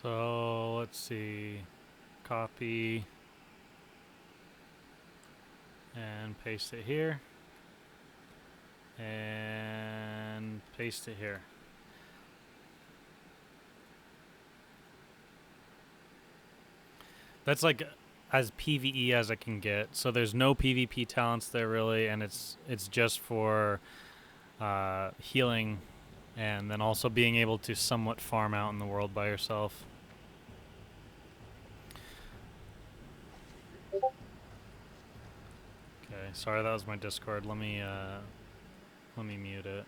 So let's see, copy and paste it here and paste it here. That's like as PvE as it can get. So there's no PvP talents there really, and it's just for healing, and then also being able to somewhat farm out in the world by yourself. Okay, sorry, that was my Discord. Let me mute it.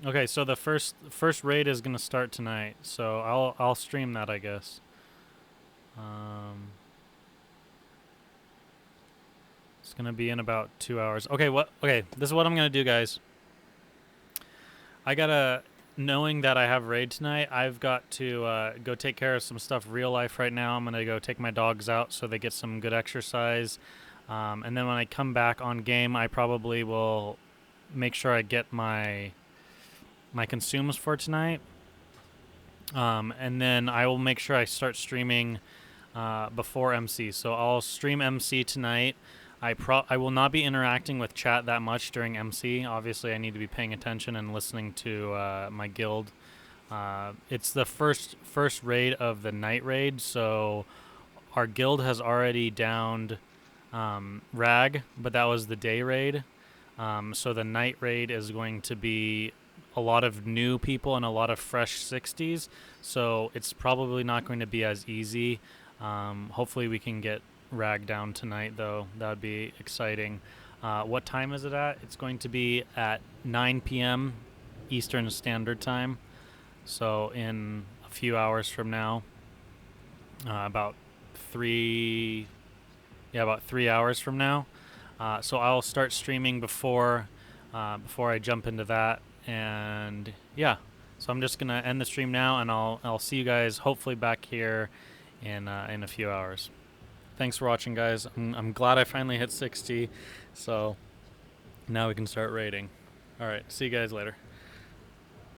Okay, so the first raid is gonna start tonight, so I'll stream that, I guess. It's gonna be in about 2 hours. Okay, this is what I'm gonna do, guys. Knowing that I have raid tonight, I've got to go take care of some stuff real life right now. I'm gonna go take my dogs out so they get some good exercise, and then when I come back on game, I probably will make sure I get my consumes for tonight, and then I will make sure I start streaming before MC. So I'll stream MC tonight. I will not be interacting with chat that much during MC. Obviously, I need to be paying attention and listening to my guild. It's the first raid of the night raid, so our guild has already downed Rag, but that was the day raid. So the night raid is going to be a lot of new people and a lot of fresh 60s, so it's probably not going to be as easy. Hopefully we can get Rag down tonight, though. That would be exciting. What time is it at? It's going to be at 9 p.m. Eastern Standard Time, so in a few hours from now, about 3 hours from now. So I'll start streaming before I jump into that, and yeah. So I'm just gonna end the stream now, and I'll see you guys hopefully back here in a few hours. Thanks for watching, guys. I'm glad I finally hit 60, so now we can start raiding. All right, see you guys later.